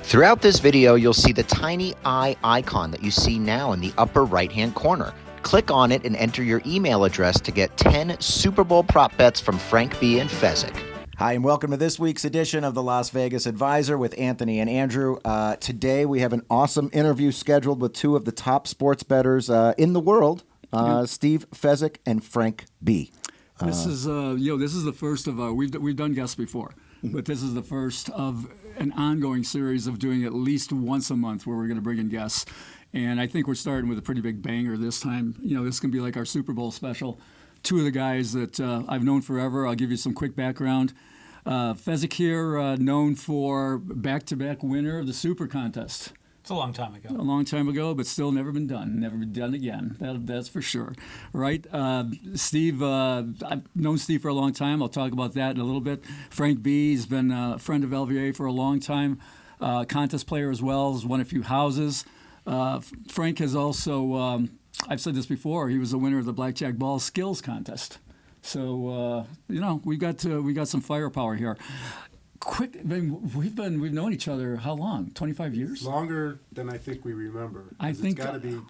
Throughout this video, you'll see the tiny eye icon that you see now in the upper right-hand corner. Click on it and enter your email address to get 10 Super Bowl prop bets from Frank B. and Fezzik. Hi, and welcome to this week's edition of the Las Vegas Advisor with Anthony and Andrew. Today, we have an awesome interview scheduled with two of the top sports bettors in the world, Steve Fezzik and Frank B. This is the first of we've done guests before, but this is the first of an ongoing series of doing at least once a month where we're going to bring in guests. And I think we're starting with a pretty big banger this time. This can be like our Super Bowl special. Two of the guys that I've known forever. I'll give you some quick background. Fezzik here, known for back-to-back winner of the Super Contest. It's a long time ago. A long time ago, but still never been done. Never been done again. That's for sure. Right? Steve, I've known Steve for a long time. I'll talk about that in a little bit. Frank B. has been a friend of LVA for a long time. Contest player as well. Has won a few houses. Frank has also, I've said this before, he was the winner of the Blackjack Ball Skills Contest. So, we've got some firepower here. Quick, we've known each other how long? 25 years? Longer than I think we remember. I think it's got to be.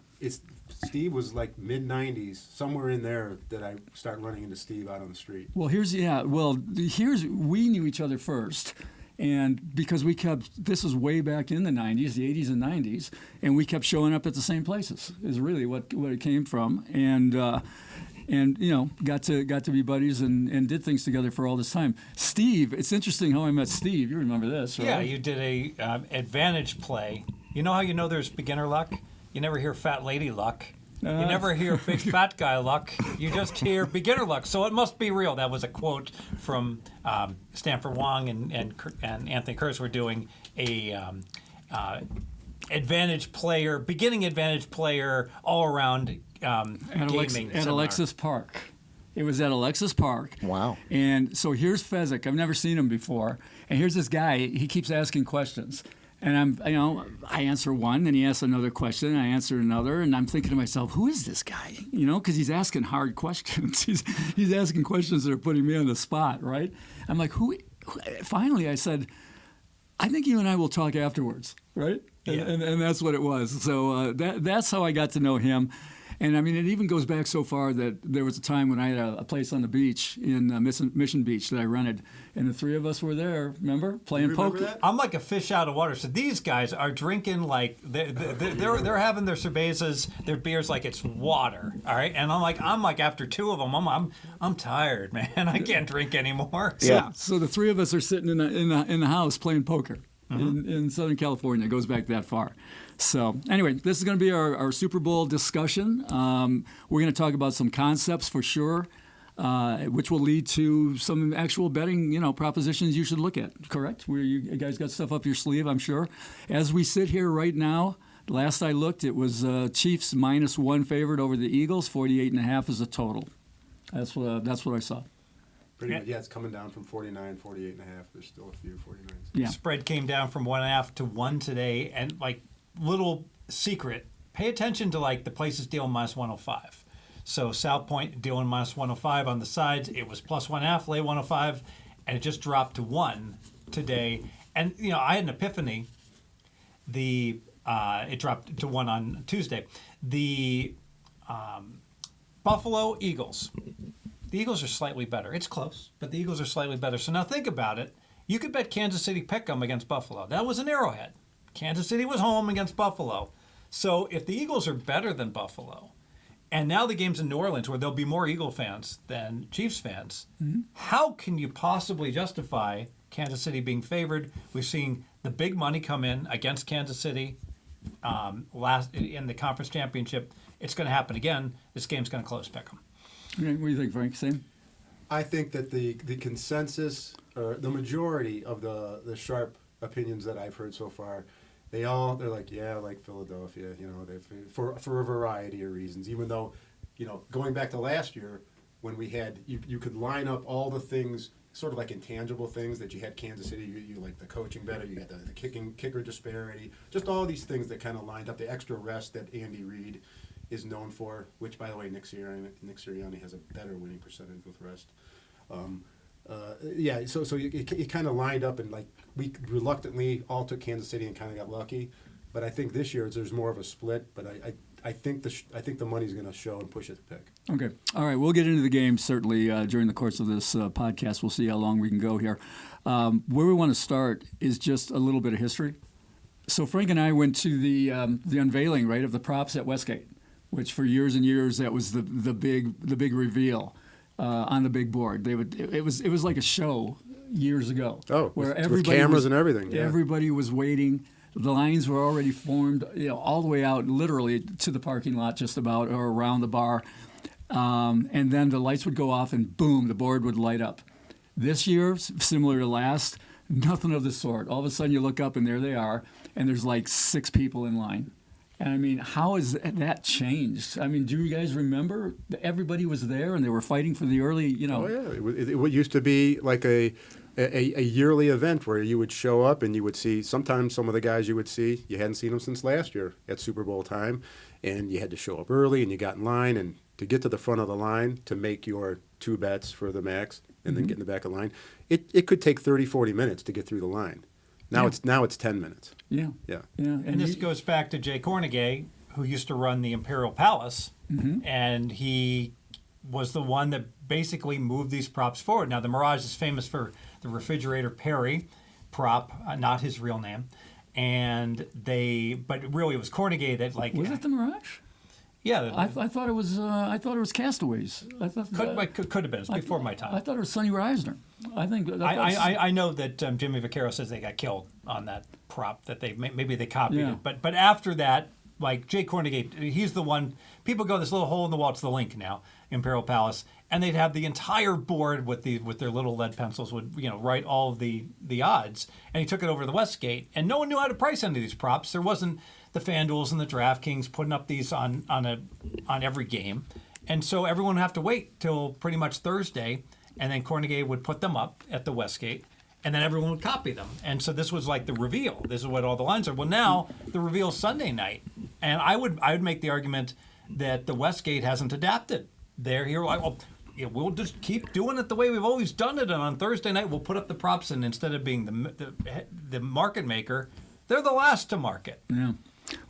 Steve was like mid '90s, somewhere in there that I start running into Steve out on the street. Well, we knew each other first, and because this was way back in the '90s, the '80s and '90s, and we kept showing up at the same places. Is really what it came from, and got to be buddies and did things together for all this time. Steve, it's interesting how I met Steve. You remember this, right? Yeah, you did a advantage play. You know how you know there's beginner luck? You never hear fat lady luck. You never hear big fat guy luck. You just hear beginner luck. So it must be real. That was a quote from Stanford Wong and Anthony Curtis were doing a beginning advantage player, all around gaming at Alexis Park. It was at Alexis Park. Wow. And so here's Fezzik. I've never seen him before. And here's this guy. He keeps asking questions. And I answer one, and he asks another question, and I answer another, and I'm thinking to myself, who is this guy? Because he's asking hard questions. He's asking questions that are putting me on the spot, right? I'm like, who? Finally, I said, I think you and I will talk afterwards, right? Yeah. And that's what it was. So that's how I got to know him. And I mean, it even goes back so far that there was a time when I had a place on the beach in Mission Beach that I rented, and the three of us were there. Remember playing poker? That? I'm like a fish out of water. So these guys are drinking like they're having their cervezas, their beers like it's water. All right, and I'm like after two of them, I'm tired, man. I can't drink anymore. So the three of us are sitting in the house playing poker. In Southern California. It goes back that far. So anyway, this is going to be our Super Bowl discussion. We're going to talk about some concepts for sure, which will lead to some actual betting, propositions you should look at. Correct? You guys got stuff up your sleeve, I'm sure. As we sit here right now, last I looked, it was Chiefs -1 favored over the Eagles. 48.5 is the total. That's what I saw. Pretty much, it's coming down from 49, 48.5. There's still a few 49s. Yeah. Spread came down from 1.5 to 1 today, and like little secret, pay attention to like the places dealing -105. So South Point dealing -105 on the sides. It was +1.5, lay 105, and it just dropped to 1 today. And I had an epiphany. It dropped to 1 on Tuesday. The Buffalo Eagles. The Eagles are slightly better. It's close, but the Eagles are slightly better. So now think about it. You could bet Kansas City pick'em against Buffalo. That was an Arrowhead. Kansas City was home against Buffalo. So if the Eagles are better than Buffalo, and now the game's in New Orleans where there'll be more Eagle fans than Chiefs fans, how can you possibly justify Kansas City being favored? We've seen the big money come in against Kansas City last in the conference championship. It's going to happen again. This game's going to close pick'em. What do you think, Frank? Same? I think that the consensus, or the majority of the sharp opinions that I've heard so far, they're like, like Philadelphia, for a variety of reasons. Even though, going back to last year, when we had you could line up all the things, sort of like intangible things that you had Kansas City, you like the coaching better, you had the kicker disparity, just all these things that kind of lined up, the extra rest that Andy Reid is known for, which, by the way, Nick Sirianni has a better winning percentage with rest. yeah, so it kind of lined up, and like we reluctantly all took Kansas City and kind of got lucky. But I think this year there's more of a split. But I think the money's going to show and push it to pick. Okay. All right. We'll get into the game certainly during the course of this podcast. We'll see how long we can go here. Where we want to start is just a little bit of history. So Frank and I went to the unveiling, right, of the props at Westgate, which for years and years that was the big reveal on the big board. It was like a show years ago. Oh, where with cameras and everything. Yeah. Everybody was waiting. The lines were already formed, all the way out, literally to the parking lot, just about, or around the bar. And then the lights would go off, and boom, the board would light up. This year, similar to last, nothing of the sort. All of a sudden, you look up, and there they are, and there's like 6 people in line. And I mean, how has that changed? I mean, do you guys remember everybody was there, and they were fighting for the early, Oh yeah, it used to be like a yearly event where you would show up and you would see sometimes some of the guys you hadn't seen them since last year at Super Bowl time, and you had to show up early and you got in line, and to get to the front of the line to make your 2 bets for the max and then get in the back of the line, it could take 30-40 minutes to get through the line. Now it's 10 minutes. Yeah. Yeah. And this goes back to Jay Cornegay, who used to run the Imperial Palace, and he was the one that basically moved these props forward. Now, the Mirage is famous for the Refrigerator Perry prop, not his real name, but really it was Cornegay that Was it the Mirage? Yeah, I thought it was Castaways. I thought could have been. It's before my time. I thought it was Sonny Reisner. I think. I know that Jimmy Vaccaro says they got killed on that prop. That maybe they copied Yeah. it. But after that, like Jay Cornegay, he's the one. People go this little hole in the wall. It's the link now, Imperial Palace, and they'd have the entire board with their little lead pencils would write all of the odds. And he took it over to the Westgate, and no one knew how to price any of these props. There wasn't the FanDuels and the DraftKings putting up these on every game, and so everyone would have to wait till pretty much Thursday, and then Cornegay would put them up at the Westgate, and then everyone would copy them. And so this was like the reveal. This is what all the lines are. Well, now the reveal is Sunday night, and I would make the argument that the Westgate hasn't adapted. They're here like, well, we'll just keep doing it the way we've always done it, and on Thursday night we'll put up the props, and instead of being the market maker, they're the last to market. Yeah.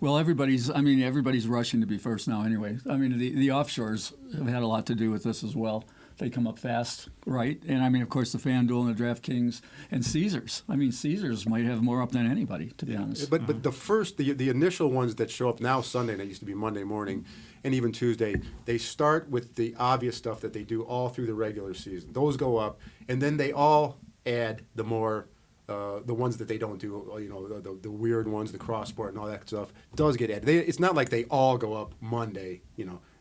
Well, everybody's rushing to be first now anyway. I mean, the offshores have had a lot to do with this as well. They come up fast, right? And I mean, of course, the FanDuel and the DraftKings and Caesars. I mean, Caesars might have more up than anybody, to be honest. But the initial ones that show up now Sunday, and it used to be Monday morning, and even Tuesday, they start with the obvious stuff that they do all through the regular season. Those go up, and then they all add the more. The ones that they don't do, the weird ones, the cross sport and all that stuff, does get added. It's not like they all go up Monday.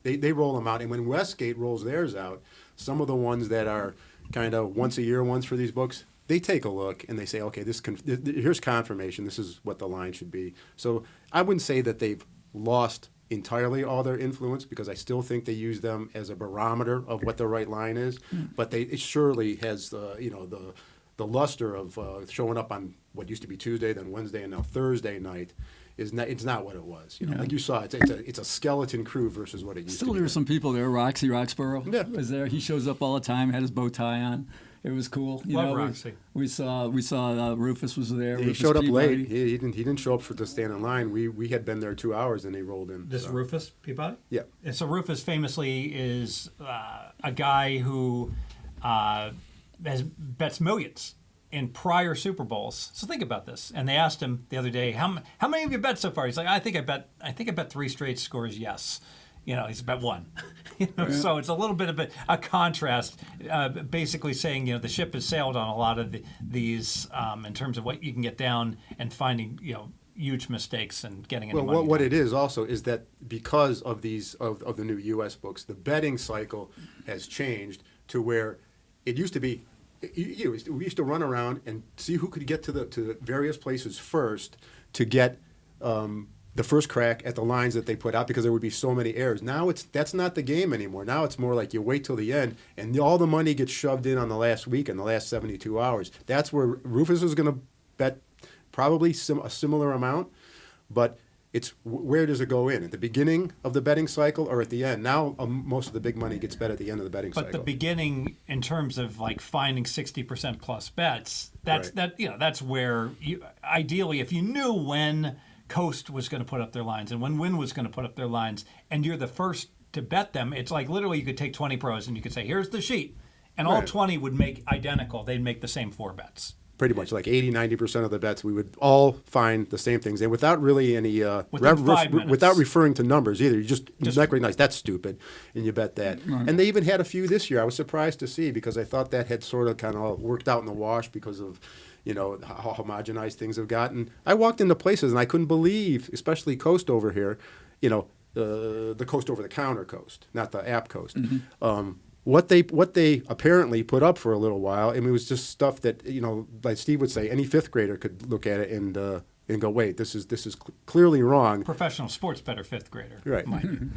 They roll them out. And when Westgate rolls theirs out, some of the ones that are kind of once a year ones for these books, they take a look and they say, okay, here's confirmation. This is what the line should be. So I wouldn't say that they've lost entirely all their influence, because I still think they use them as a barometer of what the right line is. But it surely has the luster of showing up on what used to be Tuesday, then Wednesday, and now Thursday night it's not what it was. Like you saw, it's a skeleton crew versus what it used to be. Still, there were some people there. Roxy Roxborough was there. He shows up all the time, had his bow tie on. It was cool. Love Roxy. We saw Rufus was there. He Rufus showed up Peabody. late. He didn't show up to stand in line. We had been there 2 hours and he rolled in. This Rufus Peabody? Yeah. And so Rufus famously is a guy who bets millions in prior Super Bowls. So think about this. And they asked him the other day, how many have you bet so far? He's like, I think I bet 3 straight scores yes. He's bet 1. So it's a little bit of a contrast, basically saying, the ship has sailed on a lot of these in terms of what you can get down and finding, huge mistakes and getting any money. What it is also is that because of these of the new U.S. books, the betting cycle has changed to where it used to be. We used to run around and see who could get to the various places first to get the first crack at the lines that they put out, because there would be so many errors. Now that's not the game anymore. Now it's more like you wait till the end and all the money gets shoved in on the last week and the last 72 hours. That's where Rufus is going to bet probably a similar amount, but It's where does it go in? At the beginning of the betting cycle or at the end? Now most of the big money gets bet at the end of the betting cycle. But the beginning, in terms of like finding 60% plus bets, that's where ideally, if you knew when Coast was going to put up their lines and when Wynn was going to put up their lines, and you're the first to bet them, it's like literally you could take 20 pros and you could say, here's the sheet, and all 20 would make identical. They'd make the same 4 bets. Pretty much like 80-90% of the bets, we would all find the same things, and without really any without referring to numbers either. You just recognize that's stupid, and you bet that. Right. And they even had a few this year. I was surprised to see because I thought that had sort of kind of worked out in the wash because of how homogenized things have gotten. I walked into places and I couldn't believe, especially Coast over here, the Coast over the counter Coast, not the app Coast. Mm-hmm. What they apparently put up for a little while, I mean, it was just stuff that like Steve would say, any fifth grader could look at it and go, wait, this is clearly wrong. Professional sports better fifth grader, right?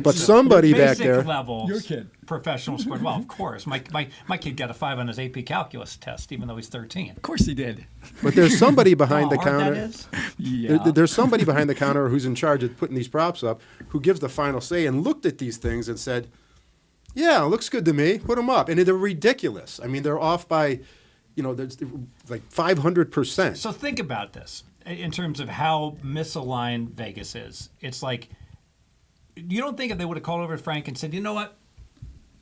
But somebody back there, basic level, your kid, professional sport. Well, of course, my kid got a 5 on his AP calculus test, even though he's 13. Of course he did. But there's somebody behind the counter. That is? Yeah. There's somebody behind the counter who's in charge of putting these props up, who gives the final say and looked at these things and said, yeah, looks good to me. Put them up. And they're ridiculous. I mean, they're off by, there's like 500%. So think about this in terms of how misaligned Vegas is. It's like, you don't think if they would have called over to Frank and said, you know what,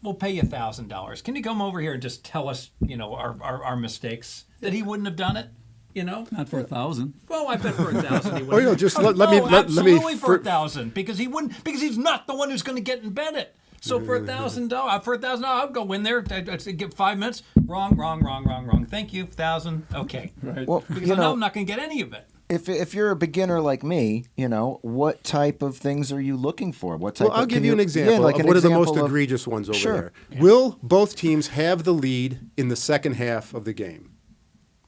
we'll pay you $1,000. Can you come over here and just tell us, our mistakes, that he wouldn't have done it? Not for 1,000. Well, I bet for 1,000 he would. Just let me absolutely for 1,000 because he wouldn't, because he's not the one who's going to get and bet it. So for $1,000, I'll go in there. I'd give 5 minutes. Wrong. Thank you, 1,000. Okay. Right. Well, because I know I'm not going to get any of it. If you're a beginner like me, what type of things are you looking for? What type? Well, I'll give you an example of one of the most egregious ones over there. Yeah. Will both teams have the lead in the second half of the game?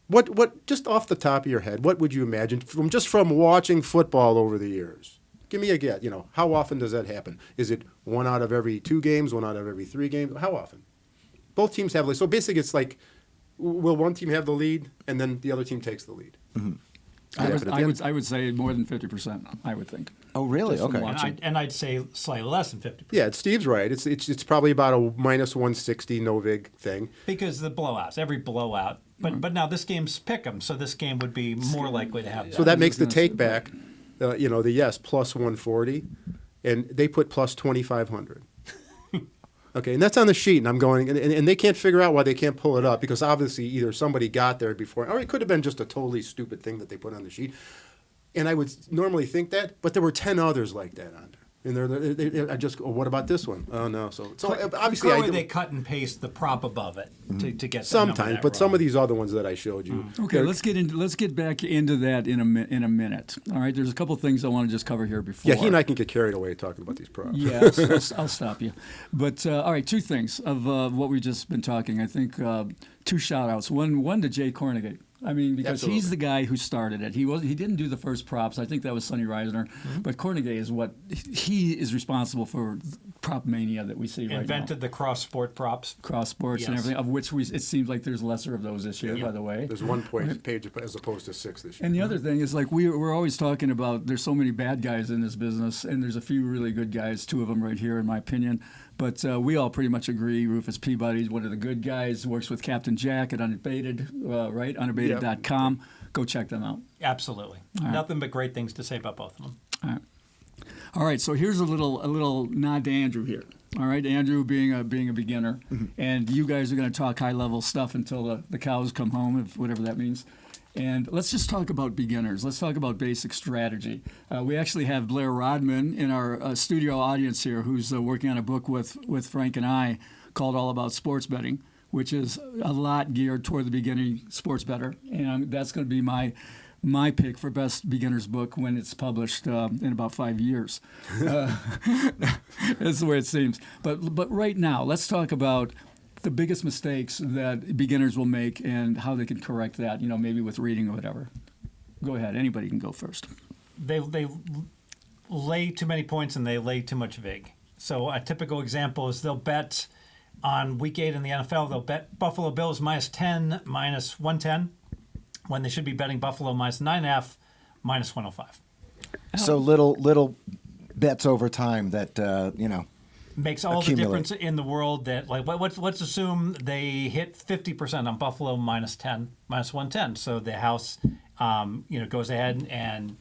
What? Just off the top of your head, what would you imagine from watching football over the years? Give me a guess. How often does that happen? Is it 1 out of every 2 games, 1 out of every 3 games? How often? Both teams have lead. So basically, it's like, will one team have the lead, and then the other team takes the lead? Mm-hmm. I would say more than 50%. I would think. Oh, really? Okay. And I'd say slightly less than 50%. Yeah, Steve's right. It's probably about a minus 160 no vig thing. Because the blowouts, every blowout. But now this game's pick'em, so this game would be more likely to have. So that makes the take back. The yes plus 140, and they put plus 2,500. Okay, and that's on the sheet, and I'm going, and they can't figure out why they can't pull it up because obviously either somebody got there before, or it could have been just a totally stupid thing that they put on the sheet. And I would normally think that, but there were 10 others like that on there. And I just go, what about this one? Oh no! So obviously they cut and paste the prop above it to get sometimes, but wrong. Some of these other ones that I showed you. Okay, let's get back into that in a minute. All right, there's a couple things I want to just cover here before. Yeah, he and I can get carried away talking about these props. Yes, I'll stop you. But all right, 2 things of what we've just been talking. I think 2 shout-outs. One to Jay Kornegay. I mean, because Absolutely. He's the guy who started it. He didn't do the first props. I think that was Sonny Reisner. Mm-hmm. But Kornegay he is responsible for prop mania that we see right now. Invented the cross sport props. Cross sports and everything, of which it seems like there's lesser of those this year, by the way. There's 1 page as opposed to 6 this year. And the other thing is, like, we're always talking about there's so many bad guys in this business, and there's a few really good guys, 2 of them right here, in my opinion. But we all pretty much agree Rufus Peabody's one of the good guys, works with Captain Jack at Unabated, right? Unabated.com. Yep. Go check them out. Absolutely. Right. Nothing but great things to say about both of them. All right. So here's a little nod to Andrew here. All right, Andrew being a beginner, and you guys are going to talk high-level stuff until the cows come home, whatever that means. And let's just talk about beginners. Let's talk about basic strategy. We actually have Blair Rodman in our studio audience here who's working on a book with Frank and I called All About Sports Betting, which is a lot geared toward the beginning sports bettor. And that's going to be my pick for best beginner's book when it's published in about 5 years. That's the way it seems. But right now, let's talk about the biggest mistakes that beginners will make and how they can correct that, maybe with reading or whatever. Go ahead. Anybody can go first. They lay too many points and they lay too much vig. So a typical example is they'll bet on week 8 in the NFL, they'll bet Buffalo Bills minus 10, minus 110, when they should be betting Buffalo minus 9.5, minus 105. So little bets over time that makes all accumulate. the difference in the world. That like let's assume they hit 50% on Buffalo minus 110. So the house, goes ahead and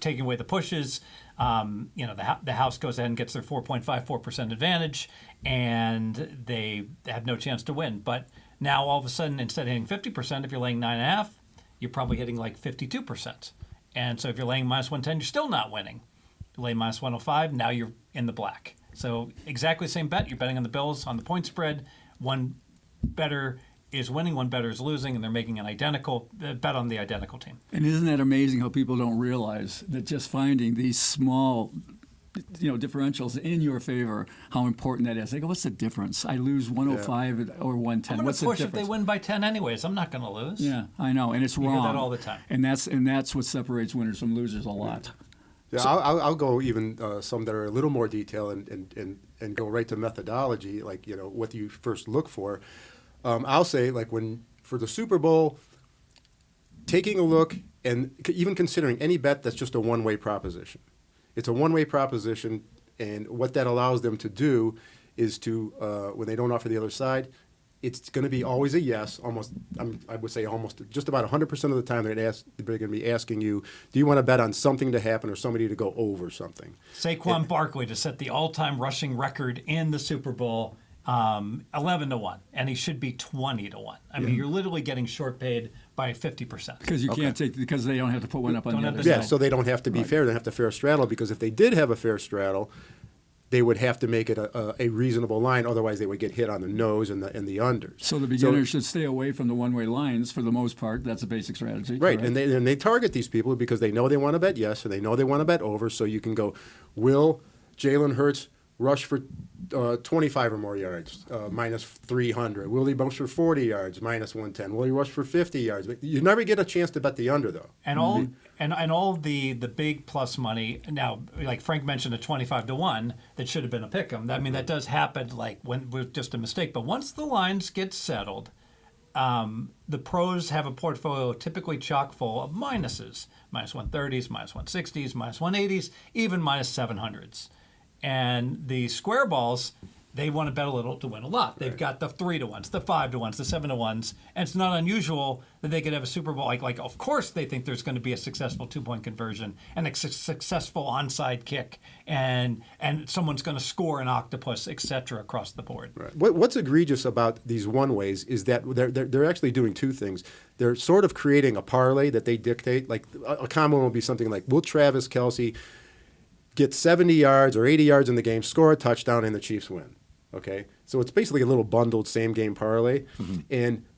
taking away the pushes. The house goes ahead and gets their 4.54% advantage, and they have no chance to win. But now all of a sudden, instead of hitting 50%, if you're laying 9.5, you're probably hitting like 52%. And so if you're laying minus 110, you're still not winning. You lay minus 105, now you're in the black. So exactly the same bet. You're betting on the Bills on the point spread. One better is winning, one better is losing, and they're making an identical bet on the identical team. And isn't that amazing how people don't realize that just finding these small differentials in your favor, how important that is. They go, what's the difference? I lose 105 or 110. I'm What's the push difference? if they win by 10 anyways. I'm not going to lose. Yeah, I know, and it's You wrong. hear that all the time. And that's what separates winners from losers a lot. Yeah, I'll go even some that are a little more detailed and go right to methodology, like what you first look for. I'll say like for the Super Bowl, taking a look and even considering any bet that's just a one-way proposition. It's a one-way proposition, and what that allows them to do is to when they don't offer the other side, it's going to be always a yes. I would say almost just about 100% of the time they're going to be asking you, do you want to bet on something to happen or somebody to go over something? Saquon Barkley to set the all-time rushing record in the Super Bowl, 11-1, and he should be 20-1. I mean, you're literally getting short paid by 50%. Because you can't because they don't have to put one up on the other Yeah, side. so they don't have to be fair. They have to fair straddle, because if they did have a fair straddle, they would have to make it a reasonable line. Otherwise, they would get hit on the nose and the unders. So the beginner should stay away from the one-way lines for the most part. That's a basic strategy. Right, correct? and they target these people because they know they want to bet yes, and they know they want to bet over. So you can go, will Jalen Hurts rush for 25 or more yards, minus 300? Will he rush for 40 yards, minus 110? Will he rush for 50 yards? You never get a chance to bet the under, though. And all the big plus money now, like Frank mentioned, a 25-1 that should have been a pick 'em. I mean, that does happen, like when with just a mistake. But once the lines get settled, the pros have a portfolio typically chock full of minuses, minus 130s, minus 160s, minus 180s, even minus 700s. And the square balls, they want to bet a little to win a lot. They've got the 3-1s, the 5-1s, the 7-1s, and it's not unusual that they could have a Super Bowl. Like of course, they think there's going to be a successful 2-point conversion and a successful onside kick, and someone's going to score an octopus, etc. across the board. Right. What's egregious about these one ways is that they're actually doing two things. They're sort of creating a parlay that they dictate. Like a common one will be something like, will Travis Kelce get 70 yards or 80 yards in the game, score a touchdown, and the Chiefs win? Okay, so it's basically a little bundled same game parlay,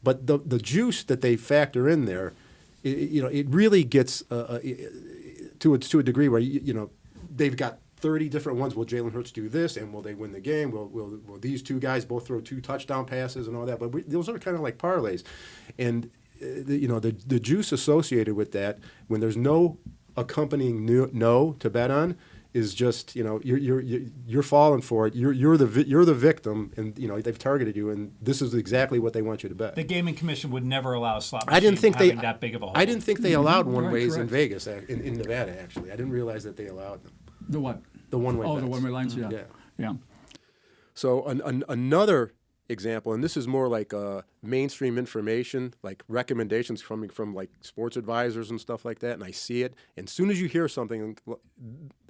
but the juice that they factor in there, it really gets to a degree where they've got 30 different ones. Will Jalen Hurts do this, and will they win the game? Will these two guys both throw 2 touchdown passes and all that? But those are kind of like parlays, and the juice associated with that, when there's no accompanying no to bet on, is just you're falling for it. You're the victim, and they've targeted you, and this is exactly what they want you to bet. The gaming commission would never allow a slot machine I didn't think having that big of a hole. I didn't think they allowed one ways in correct. Vegas, in Nevada. Actually, I didn't realize that they allowed them. The what? The one-way. Oh, bets. the one-way lines. Yeah. So another example, and this is more like mainstream information, like recommendations coming from like sports advisors and stuff like that, and I see it. And as soon as you hear something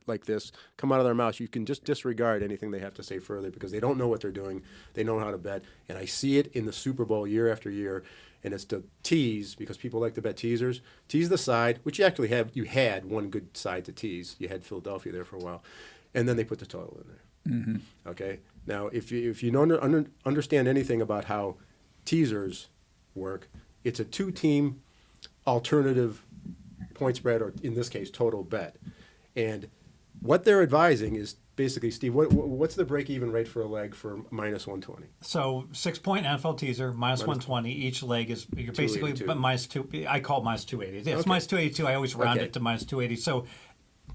like this come out of their mouths, you can just disregard anything they have to say further, because they don't know what they're doing. They know how to bet. And I see it in the Super Bowl year after year, and it's to tease, because people like to bet teasers. Tease the side, which you had one good side to tease. You had Philadelphia there for a while. And then they put the total in there. Okay? Now, if you don't understand anything about how teasers work, it's a 2-team alternative point spread, or in this case, total bet. And what they're advising is basically, Steve, what's the break-even rate for a leg for minus 120? So 6-point NFL teaser, minus 120. Each leg is, you're basically minus 2. I call it minus 280. It's minus 282. I always round it to minus 280. So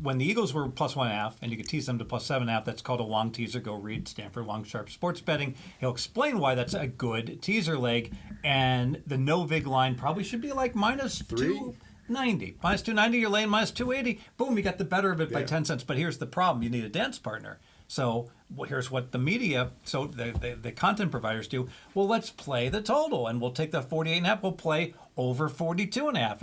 when the Eagles were plus 1.5, and you could tease them to plus 7.5, that's called a Wong teaser. Go read Stanford Wong Sharp Sports Betting. He'll explain why that's a good teaser leg. And the no vig line probably should be like minus 3? 290. Minus 290, you're laying minus 280. Boom, you got the better of it by Yeah. 10 cents. But here's the problem. You need a dance partner. So here's what the media, so the content providers do. Well, let's play the total, and we'll take the 48.5. We'll play over 42.5,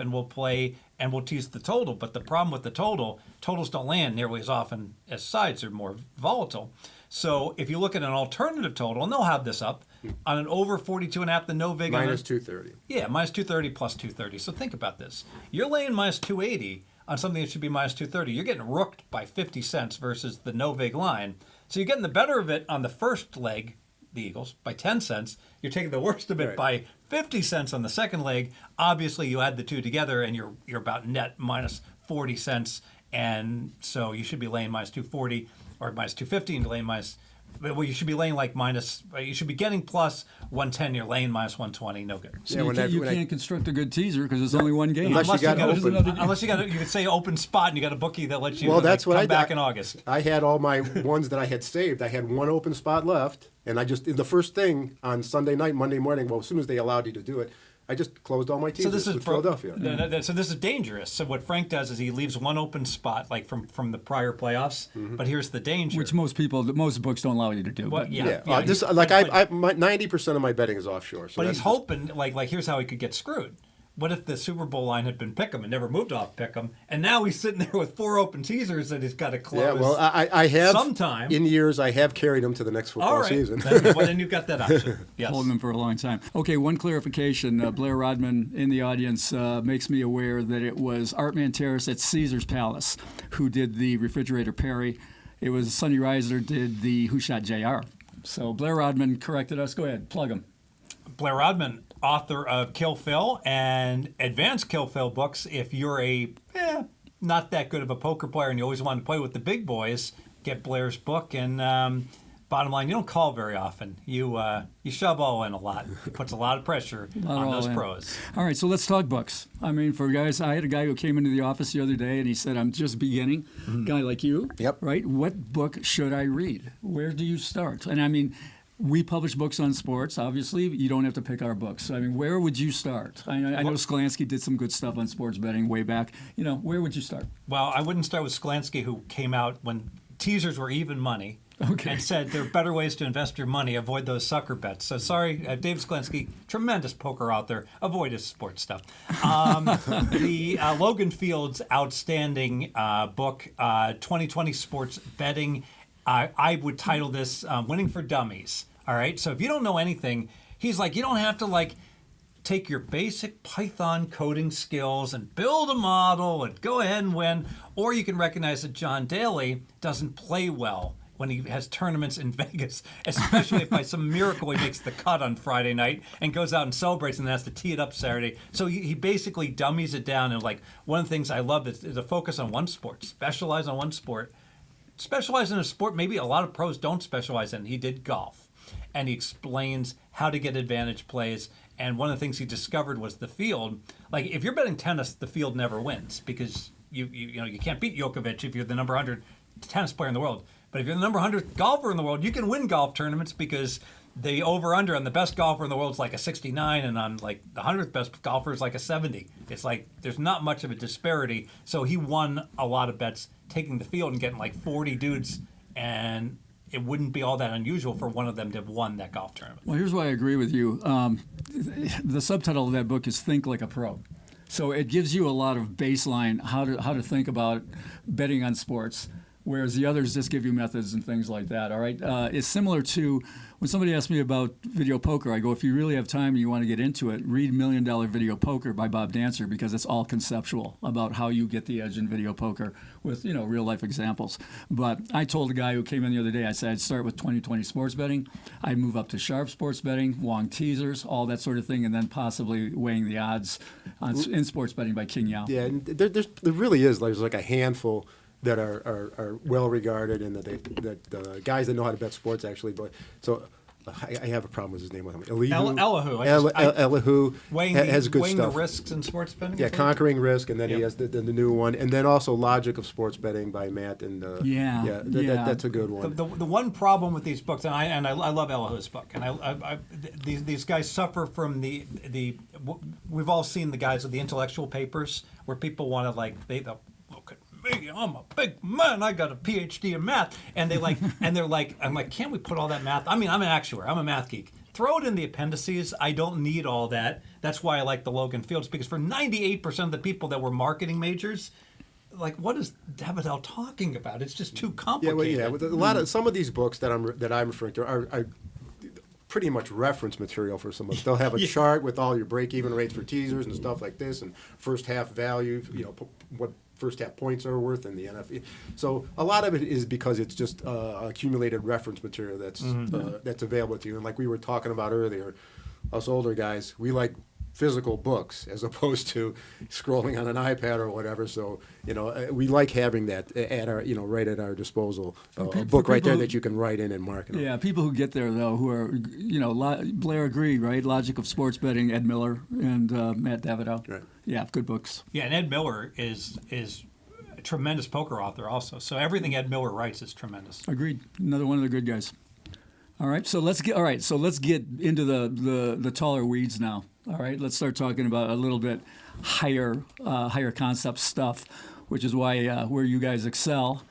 and we'll tease the total. But the problem with the totals don't land nearly as often as sides. They're more volatile. So if you look at an alternative total, and they'll have this up on an over 42.5, the no vig Minus 230. Yeah, minus 230 plus 230. So think about this. You're laying minus 280 on something that should be minus 230. You're getting rooked by 50 cents versus the no vig line. So you're getting the better of it on the first leg, the Eagles, by 10 cents. You're taking the worst of it Right. by 50 cents on the second leg. Obviously, you add the two together, and you're about net minus 40 cents. And so you should be laying minus 240 or minus 250 and laying minus. Well, you should be laying like minus. You should be getting plus 110. You're laying minus 120. No good. So Yeah, you when I- can't construct a good teaser because it's only one game. Unless you got open. You could say open spot and you got a bookie that lets you Well, that's come what I back did. in August. I had all my ones that I had saved. I had one open spot left, and I just the first thing on Sunday night, Monday morning. Well, as soon as they allowed you to do it, I just closed all my teasers So this is with Philadelphia. So this is dangerous. So what Frank does is he leaves one open spot, like from the prior playoffs. But here's the danger. Which most books don't allow you to do. Well, but yeah. Yeah, this like I 90% of my betting is offshore. So But that's he's just- hoping, like here's how he could get screwed. What if the Super Bowl line had been Pick'em and never moved off Pick'em, and now he's sitting there with 4 open teasers that he's got to close? Yeah, well, I have sometime. in years I have carried them to the next football All right. season. Then you've got that option. Yes. holding them for a long time. Okay, one clarification. Blair Rodman in the audience makes me aware that it was Art Manteris at Caesar's Palace who did the Refrigerator Perry. It was Sonny Reiser did the Who Shot JR. So Blair Rodman corrected us. Go ahead, plug him. Blair Rodman, author of Kill Phil and Advanced Kill Phil books. If you're not that good of a poker player and you always want to play with the big boys, get Blair's book. And bottom line, you don't call very often. You shove all in a lot. It puts a lot of pressure on those pros. All right, so let's talk books. I mean, for guys, I had a guy who came into the office the other day and he said, I'm just beginning. Guy like you. Yep. Right? What book should I read? Where do you start? And I mean, we publish books on sports. Obviously, you don't have to pick our books. I mean, where would you start? I know Sklansky did some good stuff on sports betting way back. Where would you start? Well, I wouldn't start with Sklansky, who came out when teasers were even money. Okay. And said there are better ways to invest your money. Avoid those sucker bets. So sorry, Dave Sklansky, tremendous poker out there. Avoid his sports stuff. The Logan Field's outstanding book, 2020 Sports Betting. I would title this Winning for Dummies. All right. So if you don't know anything, he's like, you don't have to take your basic Python coding skills and build a model and go ahead and win. Or you can recognize that John Daly doesn't play well when he has tournaments in Vegas, especially if by some miracle he makes the cut on Friday night and goes out and celebrates and then has to tee it up Saturday. So he basically dummies it down. And one of the things I love is a focus on one sport, specialize on one sport. Specialize in a sport maybe a lot of pros don't specialize in. He did golf. And he explains how to get advantage plays. And one of the things he discovered was the field. Like if you're betting tennis, the field never wins because you can't beat Djokovic if you're the number 100 tennis player in the world. But if you're the number 100 golfer in the world, you can win golf tournaments because the over-under on the best golfer in the world is like a 69, and on the 100th best golfer is like a 70. It's like there's not much of a disparity. So he won a lot of bets taking the field and getting 40 dudes, and it wouldn't be all that unusual for one of them to have won that golf tournament. Well, here's why I agree with you. The subtitle of that book is Think Like a Pro. So it gives you a lot of baseline how to think about betting on sports, whereas the others just give you methods and things like that, all right? It's similar to when somebody asks me about video poker, I go, if you really have time and you want to get into it, read $1 Million Video Poker by Bob Dancer because it's all conceptual about how you get the edge in video poker with, real-life examples. But I told a guy who came in the other day, I said I'd start with 2020 sports betting. I'd move up to sharp sports betting, Wong teasers, all that sort of thing, and then possibly weighing the odds in sports betting by King Yao. Yeah, and there really is. There's a handful that are well regarded and that guys that know how to bet sports actually. But so I have a problem with his name. Elihu. Elihu. Has good weighing stuff. the risks in sports betting. Yeah, Conquering Risk, and then he has the new one, and then also Logic of Sports Betting by Matt. And that's a good one. The one problem with these books, and I love Elihu's book, and these guys suffer from the we've all seen the guys with the intellectual papers where people want to look at me, I'm a big man, I got a PhD in math, and they're like, I'm like, can't we put all that math? I mean, I'm an actuary, I'm a math geek. Throw it in the appendices. I don't need all that. That's why I like the Logan Fields, because for 98% of the people that were marketing majors, like, what is Davidell talking about? It's just too complicated. With a lot of some of these books that I'm referring to are pretty much reference material for some of them. They'll have a chart with all your break-even rates for teasers and stuff like this, and first half value, what first half points are worth in the NFL. So a lot of it is because it's just accumulated reference material that's available to you. And like we were talking about earlier, us older guys, we like physical books as opposed to scrolling on an iPad or whatever. So we like having that at our right at our disposal, a book right there that you can write in and mark. Yeah, people who get there though, who are Blair agreed, right? Logic of Sports Betting, Ed Miller and Matt Davidell. Right. Yeah, good books. Yeah, and Ed Miller is a tremendous poker author also. So everything Ed Miller writes is tremendous. Agreed. Another one of the good guys. All right, so let's get into the taller weeds now. All right, let's start talking about a little bit higher concept stuff, which is where you guys excel.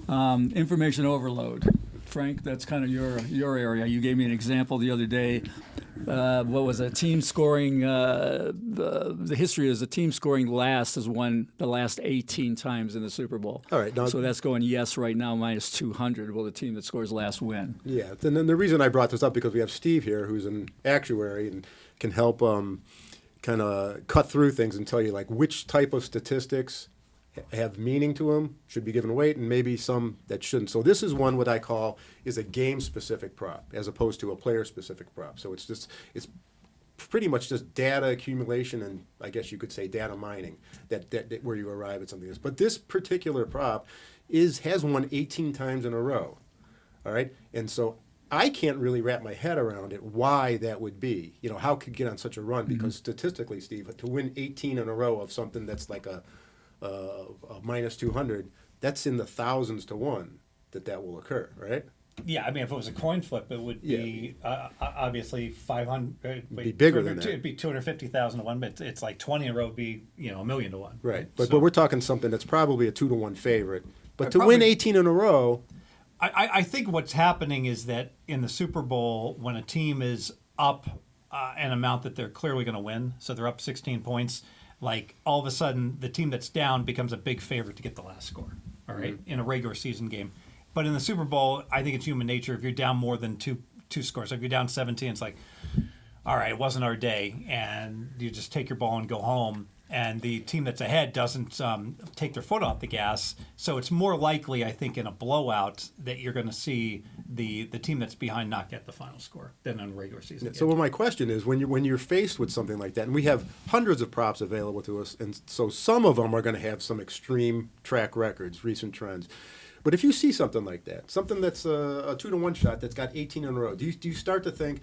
Information overload. Frank, that's kind of your area. You gave me an example the other day. What was it? Team scoring. The history is the team scoring last has won the last 18 times in the Super Bowl. All right. Now, so that's going yes right now minus 200. Will the team that scores last win? Yeah. And then the reason I brought this up because we have Steve here, who's an actuary and can help kind of cut through things and tell you like which type of statistics have meaning to them, should be given weight, and maybe some that shouldn't. So this is one what I call is a game-specific prop as opposed to a player-specific prop. So it's pretty much just data accumulation and I guess you could say data mining that where you arrive at something else. But this particular prop has won 18 times in a row. All right, and so I can't really wrap my head around it why that would be. How could get on such a run? Because statistically, Steve, to win 18 in a row of something that's like a minus 200, that's in the thousands to one that will occur, right? Yeah, I mean, if it was a coin flip, it would be obviously 500. It'd be bigger than that. It'd be 250,000 to one, but it's like 20 in a row would be $1 million to one. Right, but we're talking something that's probably a 2-to-1 favorite. But to win 18 in a row, I think what's happening is that in the Super Bowl, when a team is up an amount that they're clearly going to win, so they're up 16 points. Like all of a sudden, the team that's down becomes a big favorite to get the last score. All right, in a regular season game, but in the Super Bowl, I think it's human nature. If you're down more than two scores, if you're down 17, it's like, all right, it wasn't our day, and you just take your ball and go home. And the team that's ahead doesn't take their foot off the gas. So it's more likely, I think, in a blowout that you're going to see the team that's behind not get the final score than in a regular season. So my question is, when you're faced with something like that, and we have hundreds of props available to us, and so some of them are going to have some extreme track records, recent trends. But if you see something like that, something that's a 2-to-1 shot that's got 18 in a row, do you start to think,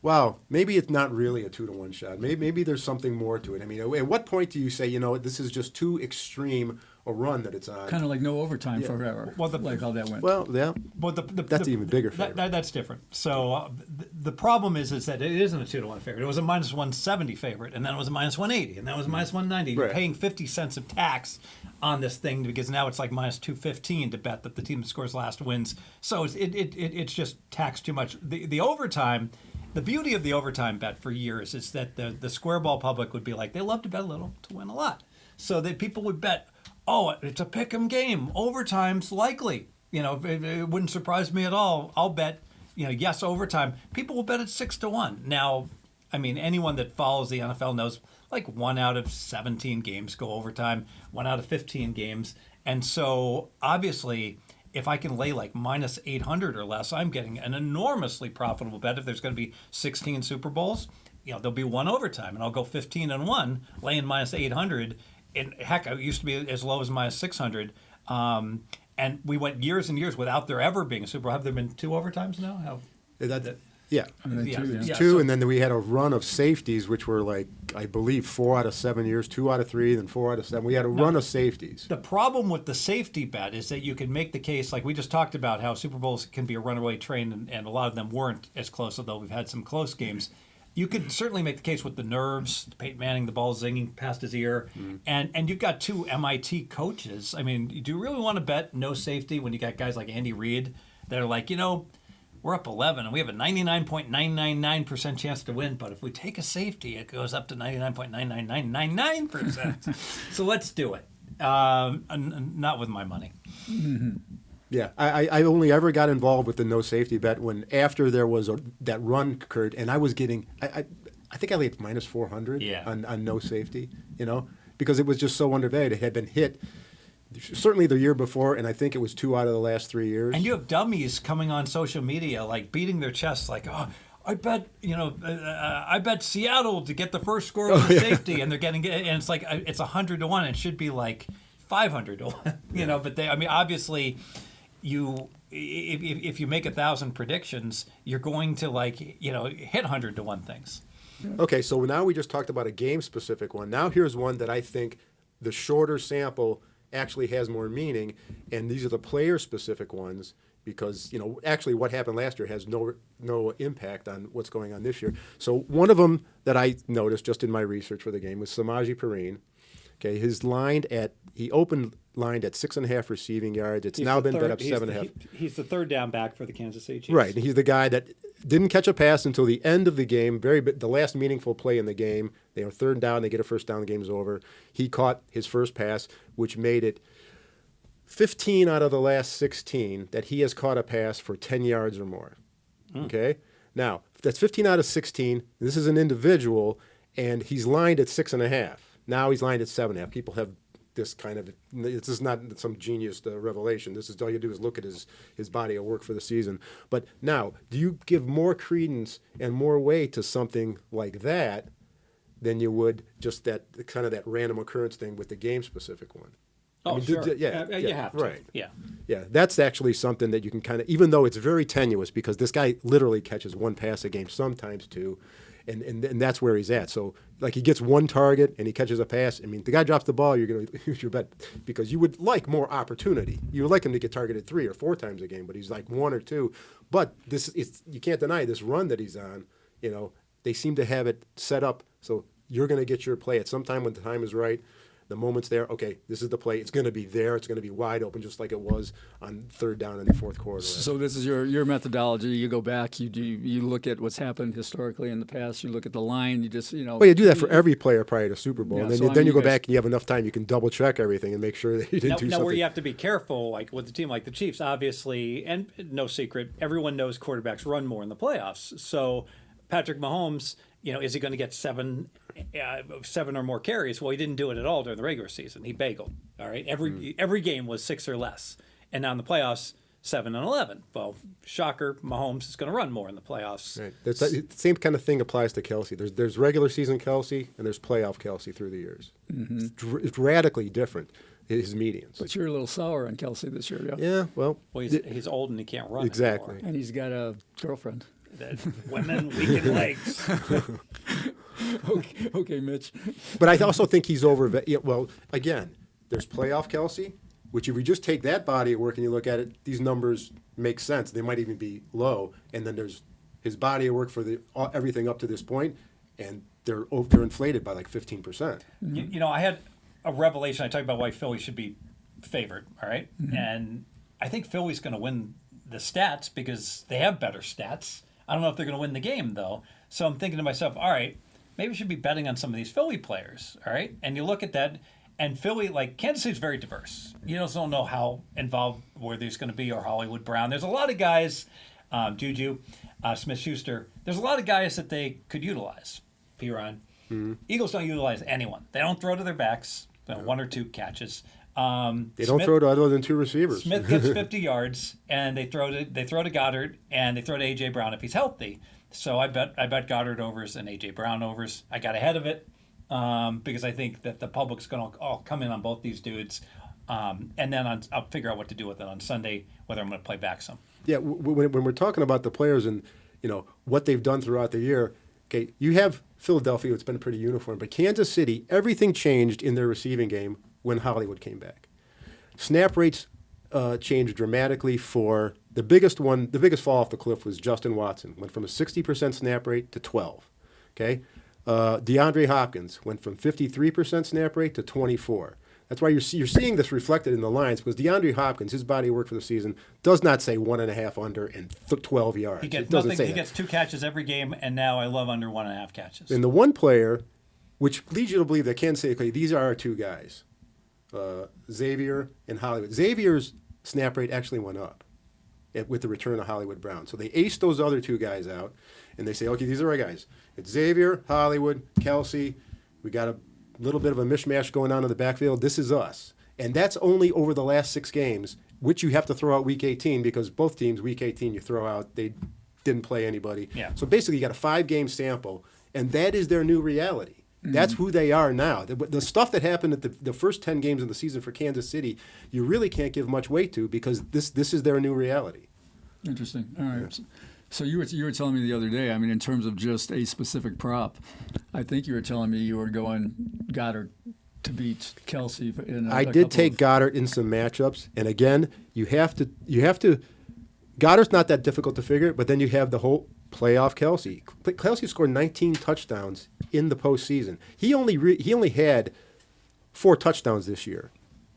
wow, maybe it's not really a 2-to-1 shot. Maybe there's something more to it. I mean, at what point do you say, this is just too extreme a run that it's on? Kind of like no overtime forever. Well, like how that went. Well, yeah. Well, that's even bigger favorite. That's different. So the problem is that it isn't a 2-to-1 favorite. It was a minus 170 favorite, and then it was a minus 180, and then it was a minus 190. Right. You're paying 50 cents of tax on this thing because now it's like minus 215 to bet that the team that scores last wins. So it's just taxed too much. The overtime. The beauty of the overtime bet for years is that the square ball public would be like, they love to bet a little to win a lot. So that people would bet, oh, it's a pick 'em game. Overtime's likely. It wouldn't surprise me at all. I'll bet, yes, overtime. People will bet it 6-to-1. Now, I mean, anyone that follows the NFL knows like 1 out of 17 games go overtime, 1 out of 15 games. And so obviously, if I can lay like minus 800 or less, I'm getting an enormously profitable bet. If there's going to be 16 Super Bowls, there'll be one overtime, and I'll go 15-1, laying minus 800. And heck, it used to be as low as minus 600. And we went years and years without there ever being a Super Bowl. Have there been 2 overtimes now? Yeah. I think Yeah. too, yeah. Yeah. Two, so- and then we had a run of safeties, which were like, I believe, 4 out of 7 years, 2 out of 3, then 4 out of 7. We had a run of safeties. The problem with the safety bet is that you can make the case, like we just talked about, how Super Bowls can be a runaway train, and a lot of them weren't as close, although we've had some close games. You could certainly make the case with the nerves, Peyton Manning, the ball zinging past his ear, and you've got 2 MIT coaches. I mean, do you really want to bet no safety when you got guys like Andy Reid that are like, we're up 11 and we have a 99.999% chance to win, but if we take a safety, it goes up to 99.99999%. So let's do it. Not with my money. Yeah, I only ever got involved with the no safety bet when after there was that run occurred, and I was getting, I think I laid minus 400 on no safety, because it was just so undervalued. It had been hit certainly the year before, and I think it was 2 out of the last 3 years. And you have dummies coming on social media, like beating their chests, like, oh, I bet, I bet Seattle to get the first score with the safety, and they're getting it, and it's like it's 100 to 1. It should be like 500 to 1, But they, I mean, obviously, if you make 1,000 predictions, you're going to hit 100 to 1 things. Okay, so now we just talked about a game specific one. Now here's one that I think the shorter sample actually has more meaning, and these are the player specific ones because actually what happened last year has no impact on what's going on this year. So one of them that I noticed just in my research for the game was Samaje Perine. Okay, he opened lined at 6.5 receiving yards. It's now been bet up 7.5. He's the third down back for the Kansas City Chiefs. Right, and he's the guy that didn't catch a pass until the end of the game. The last meaningful play in the game. They were third down. They get a first down. The game's over. He caught his first pass, which made it 15 out of the last 16 that he has caught a pass for 10 yards or more. Okay, now that's 15 out of 16. This is an individual, and he's lined at 6.5. Now he's lined at 7.5. People have this kind of, this is not some genius revelation. This is all you do is look at his body of work for the season. But now, do you give more credence and more weight to something like that than you would just that kind of that random occurrence thing with the game specific one? Oh, sure. You have to. Right. Yeah. Yeah, that's actually something that you can kind of, even though it's very tenuous, because this guy literally catches 1 pass a game, sometimes 2, and that's where he's at. So, like, he gets 1 target and he catches a pass. I mean, the guy drops the ball, you're going to use your bet because you would like more opportunity. You would like him to get targeted 3 or 4 times a game, but he's like 1 or 2. But you can't deny this run that he's on. They seem to have it set up so you're going to get your play at some time when the time is right. The moment's there, okay, this is the play. It's going to be there. It's going to be wide open, just like it was on third down in the fourth quarter. So this is your methodology. You go back. You look at what's happened historically in the past. You look at the line. You just Well, you do that for every player prior to Super Bowl, Yeah, and then, so you go you guys- back and you have enough time. You can double check everything and make sure that you didn't do Now, something. where you have to be careful, like with a team like the Chiefs, obviously, and no secret, everyone knows quarterbacks run more in the playoffs. So Patrick Mahomes, is he going to get 7 or more carries? Well, he didn't do it at all during the regular season. He bageled. All right, every game was 6 or less, and now in the playoffs, 7 and 11. Well, shocker, Mahomes is going to run more in the playoffs. Right. The same kind of thing applies to Kelce. There's regular season Kelce and there's playoff Kelce through the years. It's radically different, his medians. But you're a little sour on Kelce this year, yeah. Yeah, well, He's old and he can't run exactly. anymore. And he's got a girlfriend. That women weaken legs. Okay, Mitch. But I also think he's over. Well, again, there's playoff Kelce, which if you just take that body of work and you look at it, these numbers make sense. They might even be low. And then there's his body of work for everything up to this point, and they're inflated by like 15%. I had a revelation. I talked about why Philly should be favored, all right? And I think Philly's going to win the stats because they have better stats. I don't know if they're going to win the game, though. So I'm thinking to myself, all right, maybe we should be betting on some of these Philly players, all right? And you look at that, and Philly, like Kansas City's very diverse. You just don't know how involved Worthy's going to be or Hollywood Brown. There's a lot of guys, Juju, Smith-Schuster. There's a lot of guys that they could utilize. P-Ron. Eagles don't utilize anyone. They don't throw to their backs. 1 or 2 catches. They don't throw to other than 2 receivers. Smith gets 50 yards, and they throw to Goddard, and they throw to A.J. Brown if he's healthy. So I bet Goddard overs and A.J. Brown overs. I got ahead of it because I think that the public's going to all come in on both these dudes. And then I'll figure out what to do with it on Sunday, whether I'm going to play back some. Yeah, when we're talking about the players, and what they've done throughout the year. Okay, you have Philadelphia, it's been pretty uniform, but Kansas City, everything changed in their receiving game when Hollywood came back. Snap rates changed dramatically for the biggest fall off the cliff was Justin Watson. Went from a 60% snap rate to 12. Okay? DeAndre Hopkins went from 53% snap rate to 24. That's why you're seeing this reflected in the lines, because DeAndre Hopkins, his body of work for the season, does not say 1.5 under and 12 yards. He gets it doesn't nothing. say He that. gets 2 catches every game, and now I love under 1.5 catches. And the one player, which leads you to believe that Kansas City, okay, these are our two guys, Xavier and Hollywood. Xavier's snap rate actually went up with the return of Hollywood Brown. So they aced those other two guys out, and they say, okay, these are our guys. It's Xavier, Hollywood, Kelce. We got a little bit of a mishmash going on in the backfield. This is us. And that's only over the last 6 games, which you have to throw out week 18 because both teams, week 18, you throw out, they didn't play anybody. Yeah. So basically you got a 5-game sample, and that is their new reality. That's who they are now. The stuff that happened at the first 10 games of the season for Kansas City, you really can't give much weight to because this is their new reality. Interesting. All right. Yeah. So you were telling me the other day, I mean, in terms of just a specific prop, I think you were telling me you were going Goddard to beat Kelce. I did take Goddard in some matchups, and again, you have to. Goddard's not that difficult to figure, but then you have the whole playoff Kelce. Kelce scored 19 touchdowns in the postseason. He only had 4 touchdowns this year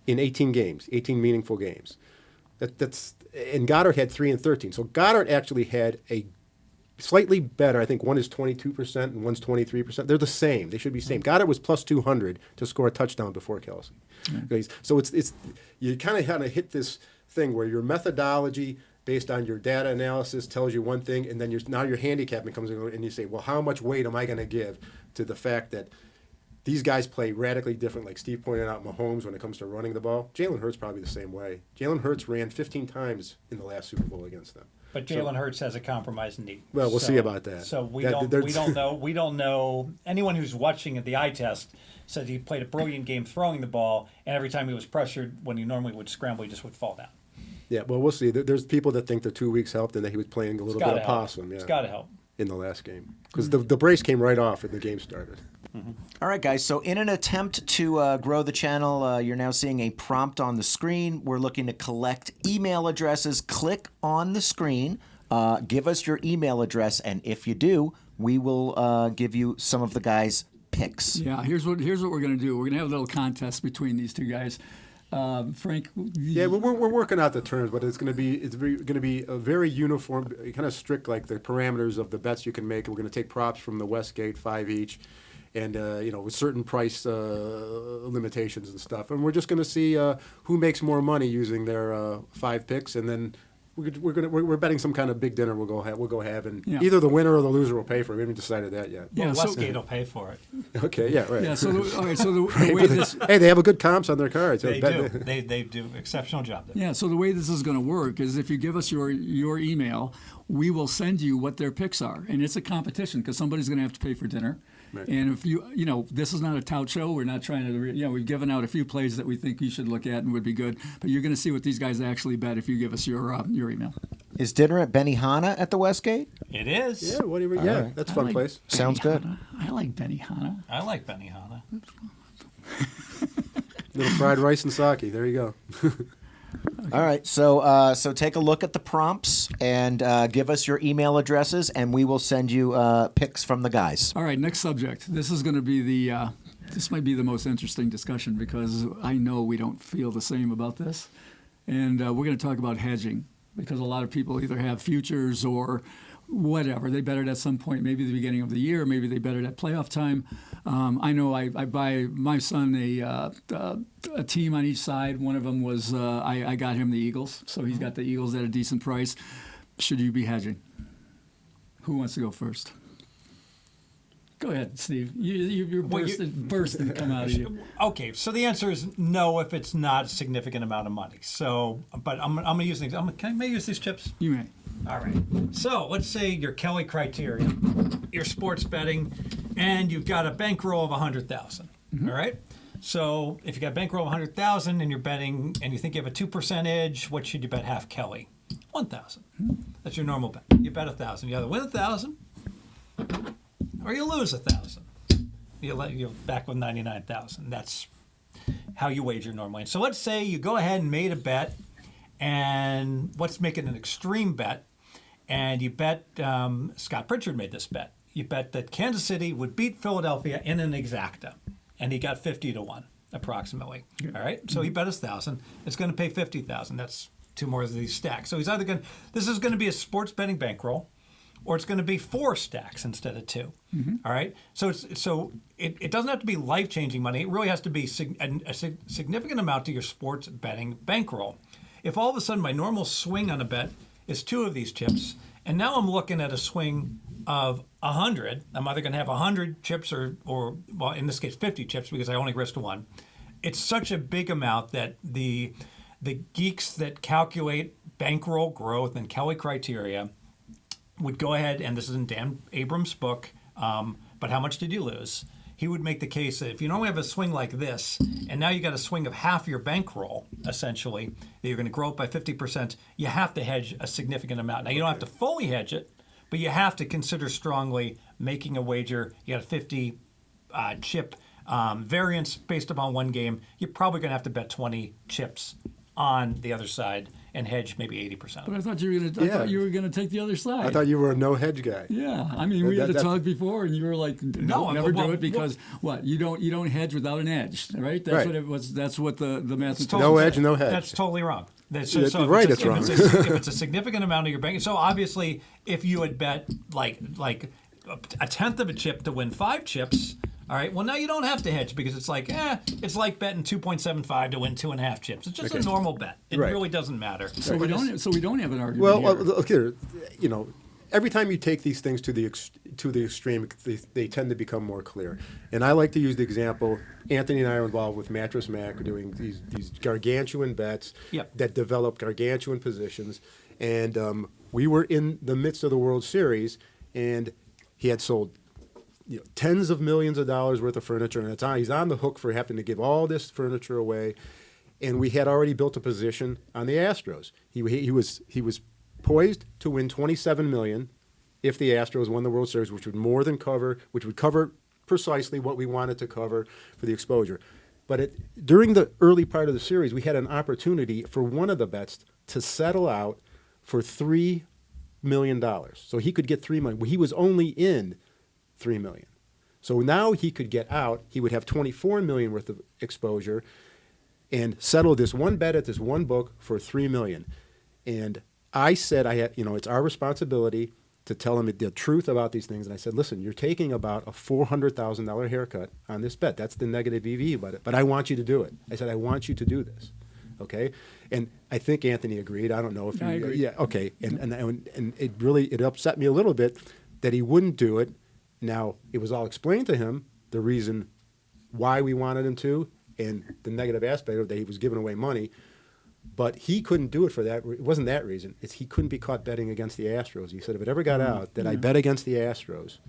in 18 games, 18 meaningful games. And Goddard had 3 and 13. So Goddard actually had a slightly better. I think one is 22% and one's 23%. They're the same. They should be the same. Goddard was plus 200 to score a touchdown before Kelce. Okay, so it's you kind of hit this thing where your methodology based on your data analysis tells you one thing, and then now your handicapping comes in and you say, well, how much weight am I going to give to the fact that these guys play radically different, like Steve pointed out, Mahomes, when it comes to running the ball. Jalen Hurts probably the same way. Jalen Hurts ran 15 times in the last Super Bowl against them. But Jalen Hurts has a compromised knee. Well, we'll see about that. So we don't know. We don't know. Anyone who's watching at the eye test said he played a brilliant game throwing the ball, and every time he was pressured, when he normally would scramble, he just would fall down. Yeah, well, we'll see. There's people that think the 2 weeks helped and that he was playing a little bit of possum. Yeah, it's got to help. In the last game. Because the brace came right off when the game started. Mm-hmm. All right, guys. So in an attempt to grow the channel, you're now seeing a prompt on the screen. We're looking to collect email addresses. Click on the screen. Give us your email address, and if you do, we will give you some of the guys' picks. Yeah, here's what we're going to do. We're going to have a little contest between these two guys. Frank? Yeah, we're working out the terms, but it's going to be a very uniform, kind of strict, like the parameters of the bets you can make. We're going to take props from the Westgate, 5 each, and with certain price limitations and stuff. And we're just going to see who makes more money using their 5 picks, and then we're betting some kind of big dinner we'll go have, and either the winner or the loser will pay for it. We haven't decided that yet. Yeah, Westgate will pay for it. Okay, yeah, right. Yeah, so the way this... Hey, they have a good comps on their cards. They do. They do exceptional job there. Yeah, so the way this is going to work is if you give us your email, we will send you what their picks are. And it's a competition because somebody's going to have to pay for dinner. Right. And if this is not a tout show. We're not trying to, we've given out a few plays that we think you should look at and would be good. But you're going to see what these guys actually bet if you give us your email. Is dinner at Benihana at the Westgate? It is. Yeah, whatever. Yeah, right. That's a fun place. Sounds good. I like Benihana. I like Benihana. Little fried rice and sake. There you go. Okay. All right, so take a look at the prompts and give us your email addresses, and we will send you picks from the guys. All right, next subject. This is going to be this might be the most interesting discussion because I know we don't feel the same about this, and we're going to talk about hedging because a lot of people either have futures or whatever. They bet it at some point, maybe the beginning of the year, maybe they bet it at playoff time. I know I buy my son a team on each side. One of them was I got him the Eagles, so he's got the Eagles at a decent price. Should you be hedging? Who wants to go first? Go ahead, Steve. You're bursting to come out of you. Okay, so the answer is no if it's not a significant amount of money. So, but I'm going to use these. Can I use these chips? You may. All right. So let's say your Kelly criteria, your sports betting, and you've got a bankroll of $100,000. Mm-hmm. All right. So if you got a bankroll of $100,000 and you're betting, and you think you have a 2% edge, what should you bet half Kelly 1,000. That's your normal bet. You bet 1,000. You either win 1,000 or you lose 1,000. You're back with 99,000. That's how you wager normally. So let's say you go ahead and made a bet, and let's make it an extreme bet. And you bet, Scott Pritchard made this bet. You bet that Kansas City would beat Philadelphia in an exacta, and he got 50 to 1 approximately. All right, so he bet 1,000. It's going to pay 50,000. That's two more of these stacks. So he's either going. This is going to be a sports betting bankroll, or it's going to be 4 stacks instead of 2. All right, so it doesn't have to be life-changing money. It really has to be a significant amount to your sports betting bankroll. If all of a sudden my normal swing on a bet is 2 of these chips, and now I'm looking at a swing of 100. I'm either going to have 100 chips or well, in this case, 50 chips because I only risked 1. It's such a big amount that the geeks that calculate bankroll growth and Kelly criteria would go ahead, and this is in Dan Abrams' book, but how much did you lose? He would make the case that if you normally have a swing like this, and now you got a swing of half your bankroll, essentially, that you're going to grow up by 50%, you have to hedge a significant amount. Now, you don't have to fully hedge it, but you have to consider strongly making a wager. You got a 50 chip variance based upon one game. You're probably going to have to bet 20 chips on the other side and hedge maybe 80%. But I thought you were going to take the other side. I thought you were a no hedge guy. Yeah, I mean, we had to talk before, and you were like, "No, never do it because what? You don't hedge without an edge, right? That's Right. what it was. That's what the math. No edge, no hedge. That's totally wrong. That's It's right, it's wrong. If it's a significant amount of your bank, so obviously, if you had bet like a tenth of a chip to win 5 chips, all right. Well, now you don't have to hedge because it's like betting 2.75 to win 2.5 chips. It's just a normal bet. It Right. really doesn't matter. So we don't have an argument Well, here. look here, every time you take these things to the extreme, they tend to become more clear. And I like to use the example. Anthony and I are involved with Mattress Mack, doing these gargantuan bets that develop gargantuan positions. And we were in the midst of the World Series, and he had sold tens of millions of dollars worth of furniture, and he's on the hook for having to give all this furniture away. And we had already built a position on the Astros. He was poised to win $27 million if the Astros won the World Series, which would cover precisely what we wanted to cover for the exposure. But during the early part of the series, we had an opportunity for one of the bets to settle out for $3 million. So he could get $3 million. Well, he was only in $3 million. So now he could get out. He would have $24 million worth of exposure and settle this one bet at this one book for $3 million. And I said, it's our responsibility to tell him the truth about these things. And I said, listen, you're taking about a $400,000 haircut on this bet. That's the negative EV about it. But I want you to do it. I said, I want you to do this. Okay? And I think Anthony agreed. I don't know if I agree. Yeah, okay. And it upset me a little bit that he wouldn't do it. Now, it was all explained to him, the reason why we wanted him to, and the negative aspect of that he was giving away money. But he couldn't do it for that. It wasn't that reason. It's he couldn't be caught betting against the Astros. He said, if it ever got out that I bet against the Astros,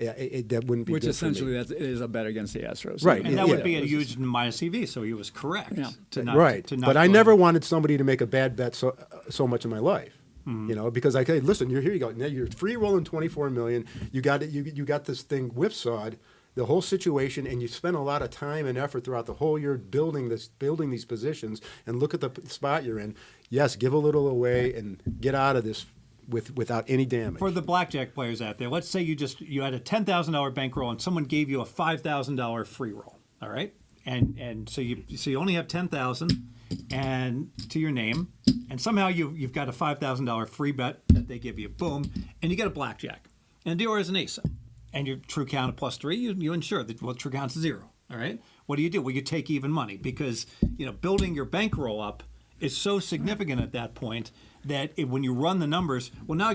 that wouldn't be Which good essentially for me. that is a bet against the Astros. Right. And that would be a huge minus EV, so he was correct. Yeah. But I never wanted somebody to make a bad bet so much in my life. Because I said, listen, here you go. Now you're free rolling $24 million. You got it. You got this thing whipsawed, the whole situation, and you spent a lot of time and effort throughout the whole year building these positions. And look at the spot you're in. Yes, give a little away and get out of this without any damage. For the blackjack players out there, let's say you had a $10,000 bankroll and someone gave you a $5,000 free roll. All right, and so you only have $10,000 and to your name, and somehow you've got a $5,000 free bet that they give you. Boom, and you get a blackjack, and the dealer is an ace, and your true count of +3, you ensure that true count's 0. All right, what do? Well, you take even money because building your bankroll up is so significant at that point that when you run the numbers, well, now I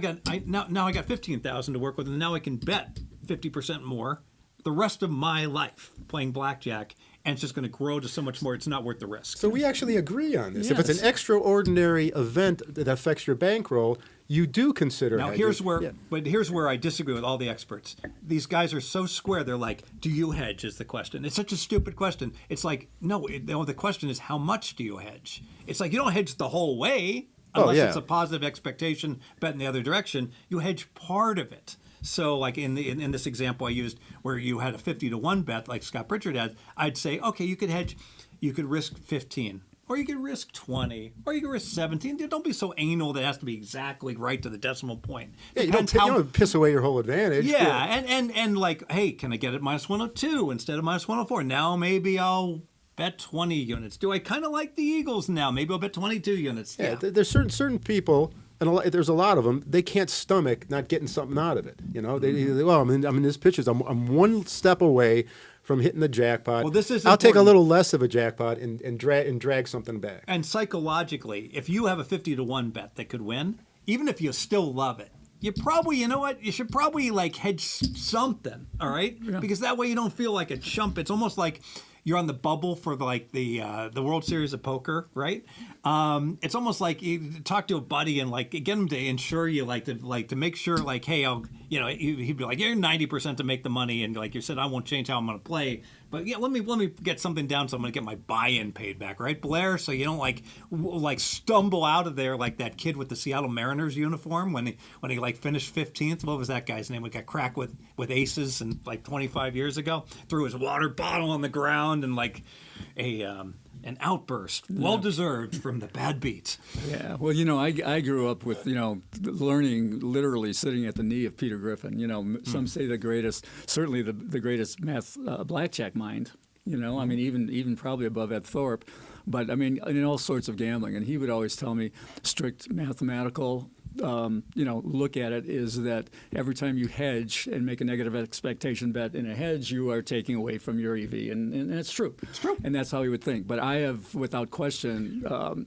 got 15,000 to work with, and now I can bet 50% more the rest of my life playing blackjack, and it's just going to grow to so much more. It's not worth the risk. So we actually agree on this. Yes. If it's an extraordinary event that affects your bankroll, you do consider. Now here's where I disagree with all the experts. These guys are so square. They're like, "Do you hedge?" is the question. It's such a stupid question. It's like, no. The question is, how much do you hedge? It's like you don't hedge the whole way. unless yeah. it's a positive expectation bet in the other direction, you hedge part of it. So, like in this example I used, where you had a 50-1 bet, like Scott Pritchard had, I'd say, okay, you could hedge, you could risk 15, or you could risk 20, or you could risk 17. Don't be so anal that it has to be exactly right to the decimal point. Yeah, you don't piss away your whole advantage. Yeah, and like, hey, can I get it minus 102 instead of minus 104? Now maybe I'll bet 20 units. Do I kind of like the Eagles now? Maybe I'll bet 22 units. Yeah, there's certain people, and there's a lot of them. They can't stomach not getting something out of it. You know, well, I mean, this pitcher's. I'm one step away from hitting the jackpot. Well, this is I'll take a important. little less of a jackpot and drag something back. And psychologically, if you have a 50-1 bet that could win, even if you still love it, you probably, you know what, you should probably like hedge something, all right? Yeah. Because that way you don't feel like a chump. It's almost like you're on the bubble for the World Series of Poker, right? It's almost like you talk to a buddy and like get him to insure you, to make sure, like, hey, he'd be like, you're 90% to make the money, and like you said, I won't change how I'm going to play, but yeah, let me get something down so I'm going to get my buy-in paid back, right, Blair? So you don't like stumble out of there like that kid with the Seattle Mariners uniform when he like finished 15th. What was that guy's name? We got cracked with aces and like 25 years ago. Threw his water bottle on the ground and like an outburst, well deserved from the bad beats. Yeah, well, I grew up with, learning literally sitting at the knee of Peter Griffin. Some say the greatest, certainly the greatest math blackjack mind. I mean, even probably above Ed Thorpe, but I mean, in all sorts of gambling. And he would always tell me, strict mathematical. Look at it is that every time you hedge and make a negative expectation bet in a hedge, you are taking away from your EV, and it's true. It's true, and that's how you would think. But I have, without question,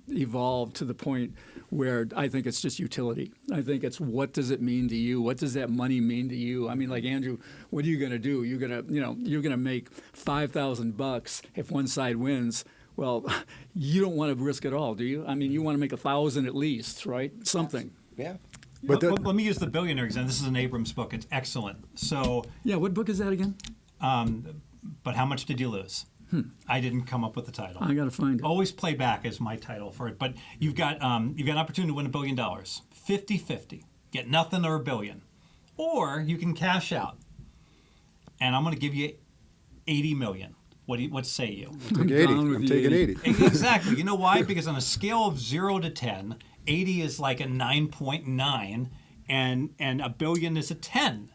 evolved to the point where I think it's just utility. I think it's what does it mean to you? What does that money mean to you? I mean, like Andrew, what are you going to do? You're gonna make $5,000 if one side wins. Well, you don't want to risk it all, do you? I mean, you want to make 1,000 at least, right? Something. Yeah. But Let me use the Billionaire example. This is an Abrams book. It's excellent. So, Yeah, what book is that again? but how much did you lose? I didn't come up with the title. I got to find it. Always Play Back is my title for it. But you've got an opportunity to win $1 billion, 50-50, get nothing or $1 billion, or you can cash out. And I'm going to give you $80 million. What say you? I'm taking 80. Exactly. You know why? Because on a scale of 0 to 10, 80 is like a 9.9, and $1 billion is a 10.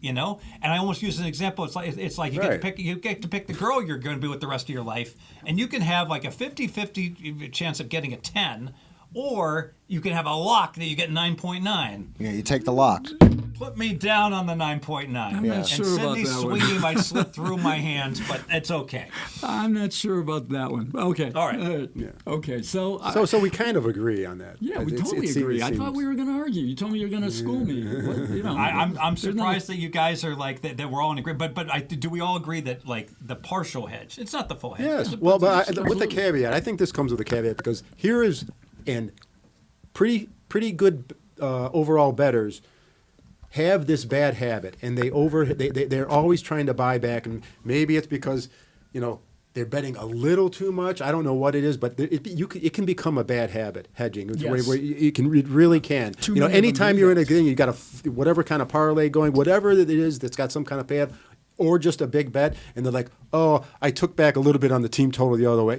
And I almost use an example. It's like you get to pick the girl you're going to be with the rest of your life, and you can have like a 50-50 chance of getting a 10, or you can have a lock that you get 9.9. Yeah, you take the lock. Put me down on the 9.9. I'm not sure about Sydney that one. Sweeney might slip through my hands, but it's okay. I'm not sure about that one. Okay. All right. Yeah. Okay. So we kind of agree on that. yeah, we It totally seems- agree. it I thought seems- we were going to argue. You told me you were going to school me. I'm there's surprised that you guys are like that. We're all in agreement. But do we all agree that like the partial hedge? It's not the full hedge. Yes. Well, but with the caveat, I think this comes with a caveat because here is and pretty good overall bettors have this bad habit, and they're always trying to buy back, and maybe it's because they're betting a little too much. I don't know what it is, but it can become a bad habit, hedging. It's Yes. where it really can. Too many of them Anytime do you're in a that. game, you got whatever kind of parlay going, whatever it is that's got some kind of payout, or just a big bet, and they're like, "Oh, I took back a little bit on the team total the other way."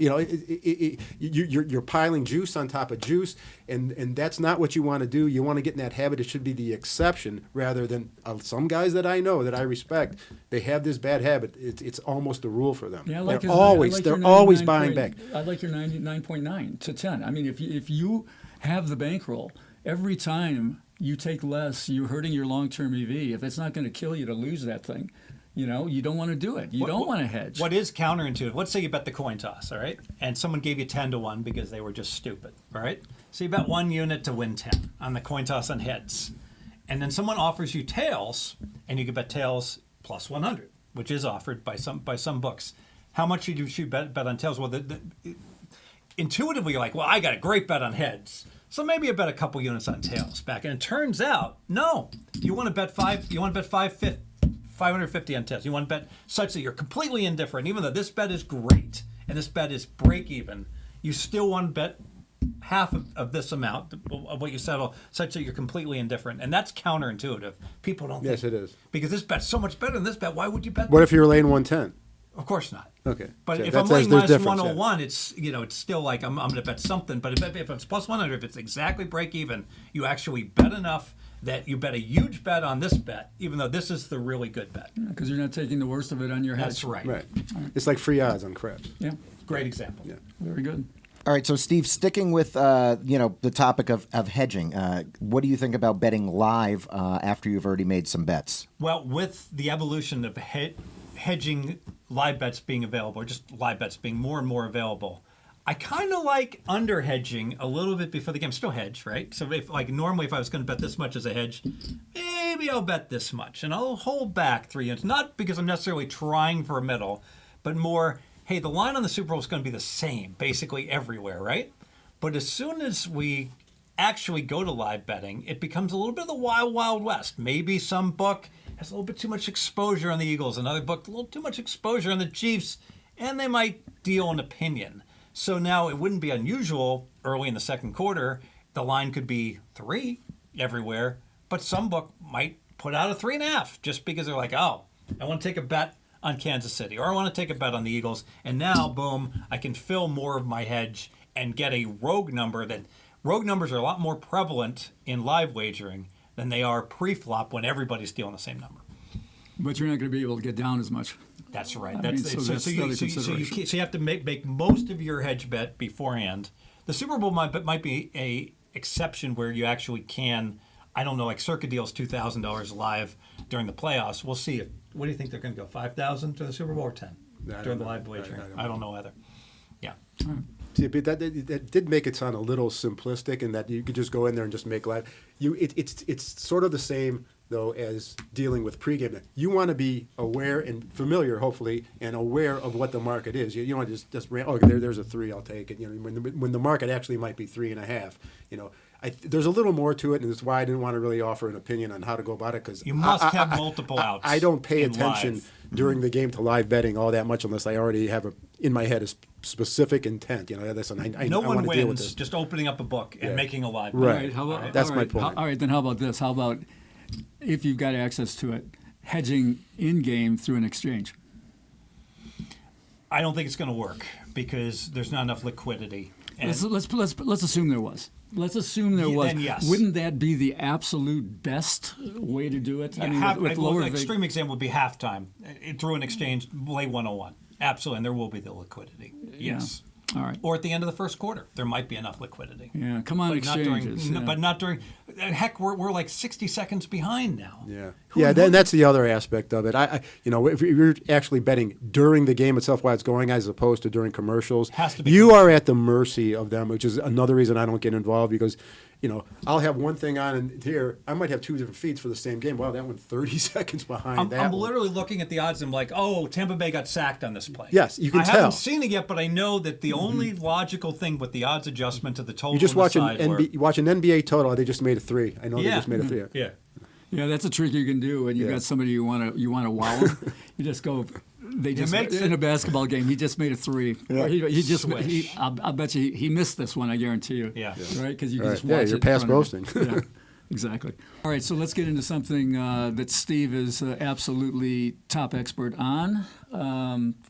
You're piling juice on top of juice, and that's not what you want to do. You want to get in that habit. It should be the exception rather than some guys that I know that I respect. They have this bad habit. It's almost a rule for them. Yeah, I like they're his- always I like they're your always 99 buying point- back. I like your 99.9 to 10. I mean, if you have the bankroll, every time you take less, you're hurting your long-term EV. If it's not going to kill you to lose that thing, you don't want to do it. You don't want to hedge. What is counterintuitive? Let's say you bet the coin toss, all right, and someone gave you 10-1 because they were just stupid, all right. So you bet 1 unit to win 10 on the coin toss on heads, and then someone offers you tails, and you can bet tails plus 100, which is offered by some books. How much should you bet on tails? Well, intuitively, you're like, well, I got a great bet on heads, so maybe I bet a couple units on tails back. And it turns out, no, you want to bet 550 on tails. You want to bet such that you're completely indifferent, even though this bet is great and this bet is break even. You still want to bet half of this amount of what you settle, such that you're completely indifferent. And that's counterintuitive. People don't Yes, think, it is. because this bet's so much better than this bet. Why would you bet What that? if you're laying 110? Of course not. Okay. But So if that I'm says laying there's minus difference, yeah. 101, it's it's still like I'm going to bet something. But if it's plus 100, if it's exactly break even, you actually bet enough that you bet a huge bet on this bet, even though this is the really good bet. Because you're not taking the worst of it on your head. That's right. Right. It's like free odds on craps. Yeah, Great example. Yeah. very good. All right, so Steve, sticking with the topic of hedging, what do you think about betting live after you've already made some bets? Well, with the evolution of hedging live bets being available, or just live bets being more and more available, I kind of like under hedging a little bit before the game. Still hedge, right? So normally if I was going to bet this much as a hedge, maybe I'll bet this much and I'll hold back 3 units. Not because I'm necessarily trying for a middle, but more, hey, the line on the Super Bowl is going to be the same basically everywhere, right? But as soon as we actually go to live betting, it becomes a little bit of the wild, wild west. Maybe some book has a little bit too much exposure on the Eagles, another book a little too much exposure on the Chiefs, and they might deal an opinion. So now it wouldn't be unusual early in the second quarter, the line could be 3 everywhere, but some book might put out a 3.5 just because they're like, oh, I want to take a bet on Kansas City, or I want to take a bet on the Eagles, and now, boom, I can fill more of my hedge and get a rogue number. That rogue numbers are a lot more prevalent in live wagering than they are pre-flop when everybody's dealing the same number. But you're not going to be able to get down as much. That's right. I mean, so that's the other consideration. So you have to make most of your hedge bet beforehand. The Super Bowl might be a exception where you actually can, I don't know, like Circa deals $2,000 live during the playoffs. We'll see. What do you think they're going to go, 5,000 to the Super Bowl or 10 during the live wagering? I don't know either. Yeah. See, but that did make it sound a little simplistic, in that you could just go in there and just make live. It's sort of the same though as dealing with pregame. You want to be aware and familiar, hopefully, and aware of what the market is. You don't want to just there's a 3, I'll take it. When the market actually might be 3.5. There's a little more to it, and that's why I didn't want to really offer an opinion on how to go about it, because you must have multiple outs. I don't pay in attention live. during the game to live betting all that much unless I already have in my head a specific intent. Listen, I no I one want to deal with wins this. just opening up a book and Yeah. making a live Right. bet. All right, how about, That's all my right, point. all right, then how about this? How about if you've got access to it, hedging in game through an exchange? I don't think it's going to work because there's not enough liquidity. And Let's assume there was. Let's assume there Yeah, was. then yes. Wouldn't that be the absolute best way to do it? With lower extreme example would be halftime. Through an exchange, lay 101. Absolutely, and there will be the liquidity. Yes. All right. Or at the end of the first quarter, there might be enough liquidity. Yeah, come on, But exchanges. not during. Heck, we're like 60 seconds behind now. Yeah, Who knows? Then that's the other aspect of it. If you're actually betting during the game itself while it's going, as opposed to during commercials, Has to be you are at the mercy of them, which is another reason I don't get involved, because I'll have one thing on, and here I might have 2 different feeds for the same game. Wow, that one 30 seconds behind. I'm literally looking at the odds and I'm like, oh, Tampa Bay got sacked on this play. Yes, you can I tell. haven't seen it yet, but I know that the only logical thing with the odds adjustment to the total You just on the watch side watch an NBA total. They just made a 3. I know they just made a 3. Yeah. Yeah, that's a trick you can do when you've Yeah. got somebody you want to wow them. You just go. They just makes in it- a basketball game. He just made a 3. Yeah. Or he just. Swish. I'll bet you he missed this one. I guarantee you. Yeah. Right, because you can Right. just Yeah, watch you're it in past front of you. roasting. Yeah, exactly. All right, so let's get into something that Steve is absolutely top expert on.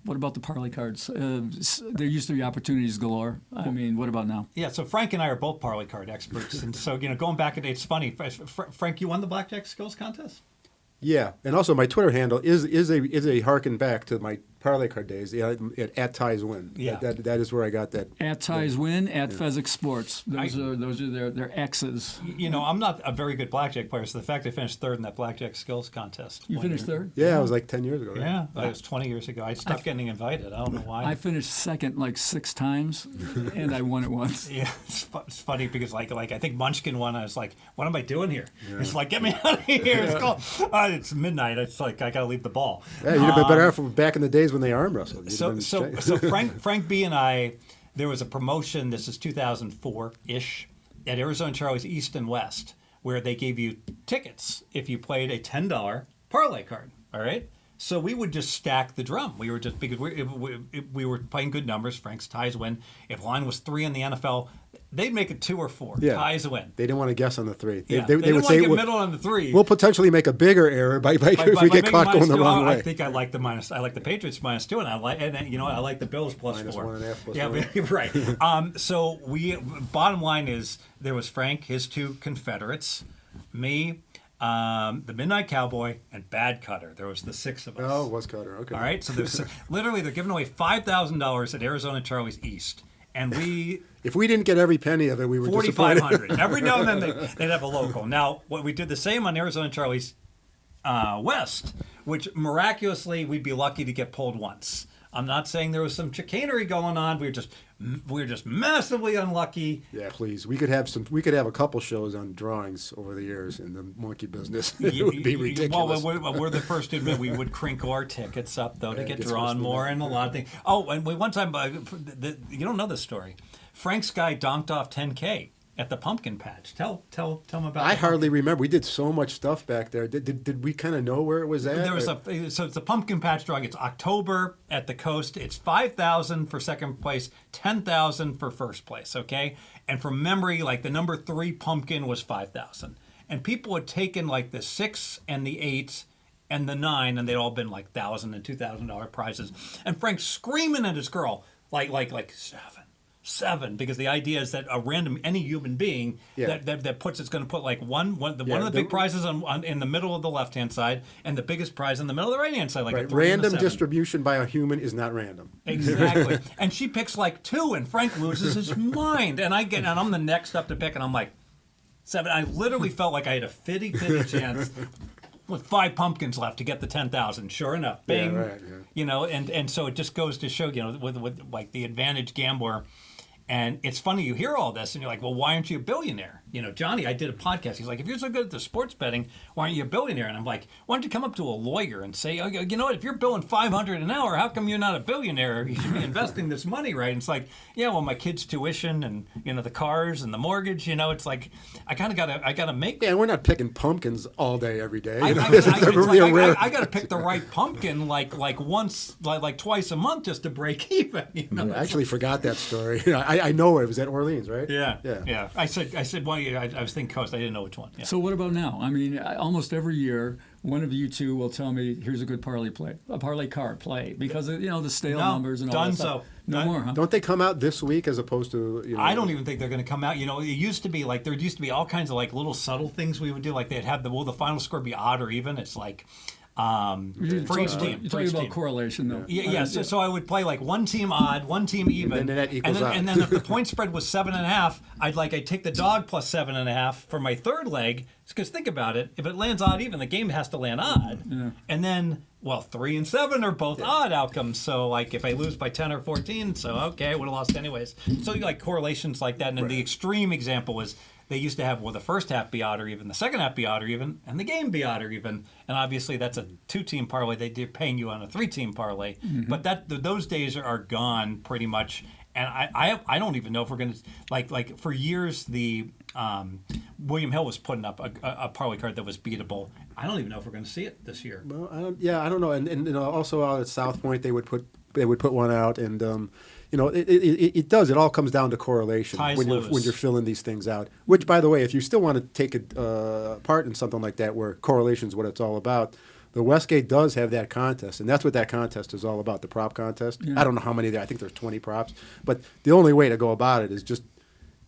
What about the parlay cards? There used to be opportunities galore. I mean, what about now? Yeah, so Frank and I are both parlay card experts, and so going back a day, it's funny. Frank, you won the blackjack skills contest. Yeah, and also my Twitter handle is a harken back to my parlay card days. Yeah, at Ties Win. Yeah. that is where I got that. At Ties Win, at Fezzik Sports. Those are their X's. I'm not a very good blackjack player, so the fact I finished 3rd in that blackjack skills contest. You one finished year- 3rd? Yeah, it was like 10 years ago. Right? Yeah, that was 20 years ago. I stopped getting invited. I don't know why. I finished 2nd like 6 times, and I won it once. Yeah, it's funny because like I think Munchkin won. I was like, what am I doing here? It's like, get me out of here. It's cold. It's midnight. It's like I gotta leave the ball. Yeah, you'd have been better off back in the days when they arm wrestled. You'd So have been so Frank B and I, there was a promotion. This is 2004-ish at Arizona Charlie's East and West, where they gave you tickets if you played a $10 parlay card. All right. So we would just stack the drum. We were just because we were playing good numbers. Frank's ties win. If line was 3 in the NFL, they'd make it 2 or 4. Yeah. Ties win. They didn't want to guess on the 3. They They would didn't say, want to get middle on the 3. we'll potentially make a bigger error if we get caught going the wrong way. I think I like the minus. I like the Patriots -2, and I like the Bills +4. -1.5 plus yeah, 1. right. So bottom line is there was Frank, his 2 Confederates, me, the Midnight Cowboy, and Bad Cutter. There was the 6 of us. Oh, it was Cutter. Okay. All right. So there's literally they're giving away $5,000 at Arizona Charlie's East, and we. If we didn't get every penny of it, we were disappointed. 4,500. Every now and then they'd have a local. Now, what we did the same on Arizona Charlie's West, which miraculously we'd be lucky to get pulled once. I'm not saying there was some chicanery going on. We were just massively unlucky. Yeah, please. We could have a couple shows on drawings over the years in the monkey business. It would be ridiculous. Well, we're the first to admit we would crinkle our tickets up though to Yeah, get it gets drawn worse than more that. and a lot of things. Oh, and one time you don't know this story. Frank's guy donked off 10K at the pumpkin patch. Tell him about. I hardly remember. We did so much stuff back there. Did we kind of know where it was at? There was so it's a pumpkin patch drawing. It's October at the coast. It's 5,000 for second place, 10,000 for first place. Okay, and from memory, like the number 3 pumpkin was 5,000, and people had taken like the 6 and the 8 and the 9, and they'd all been like $1,000 and $2,000 prizes. And Frank's screaming at his girl like 7, because the idea is that any human being that puts it's going to put like one of the big prizes on in the middle of the left hand side and the biggest prize in the middle of the right hand side, like right. a 3 and a Random 7. distribution by a human is not random. Exactly. And she picks like 2, and Frank loses his mind. And I'm the next up to pick, and I'm like 7. I literally felt like I had a fitty chance. With 5 pumpkins left to get the 10,000. Sure enough, bing. Yeah, right, yeah. And so it just goes to show, with like the advantage gambler. And it's funny, you hear all this and you're like, well, why aren't you a billionaire? Johnny, I did a podcast. He's like, if you're so good at the sports betting, why aren't you a billionaire? And I'm like, why don't you come up to a lawyer and say, oh, you know what, if you're billing $500 an hour, how come you're not a billionaire? You should be investing this money, right? And it's like, yeah, well, my kids' tuition and, the cars and the mortgage, it's like, I gotta make. Yeah, and we're not picking pumpkins all day, every day. I got to pick the right pumpkin like once, like twice a month just to break even. I actually forgot that story. I know it was at Orleans, right? Yeah. I said one year. I was thinking coast. I didn't know which one. Yeah. So what about now? I mean, almost every year, one of you two will tell me, "Here's a good parlay card play," because the stale numbers and all that stuff. No more, huh? Don't they come out this week as opposed to? I don't even think they're going to come out. It used to be like there used to be all kinds of like little subtle things we would do. Like they'd have the final score be odd or even. It's like. For each team. You're talking about correlation, though. Yeah. So I would play like one team odd, one team even, and then that equals out. And then if the point spread was 7.5, I'd take the dog plus 7.5 for my third leg. Because think about it, if it lands odd even, the game has to land odd, and then 3 and 7 are both odd outcomes. So like if I lose by 10 or 14, so okay, I would have lost anyways. So you like correlations like that, and then the extreme example was. They used to have, the first half be odd or even, the second half be odd or even, and the game be odd or even. And obviously that's a 2-team parlay. They're paying you on a 3-team parlay. Mm-hmm. But those days are gone pretty much. And I don't even know if we're going to, like for years, the William Hill was putting up a parlay card that was beatable. I don't even know if we're going to see it this year. Well, I don't know. And also out at South Point, they would put one out, and it does. It all comes down to correlation when you're filling these things out. Which, by the way, if you still want to take a part in something like that, where correlation is what it's all about, the Westgate does have that contest, and that's what that contest is all about. The prop contest. Yeah. I don't know how many there. I think there's 20 props, but the only way to go about it is just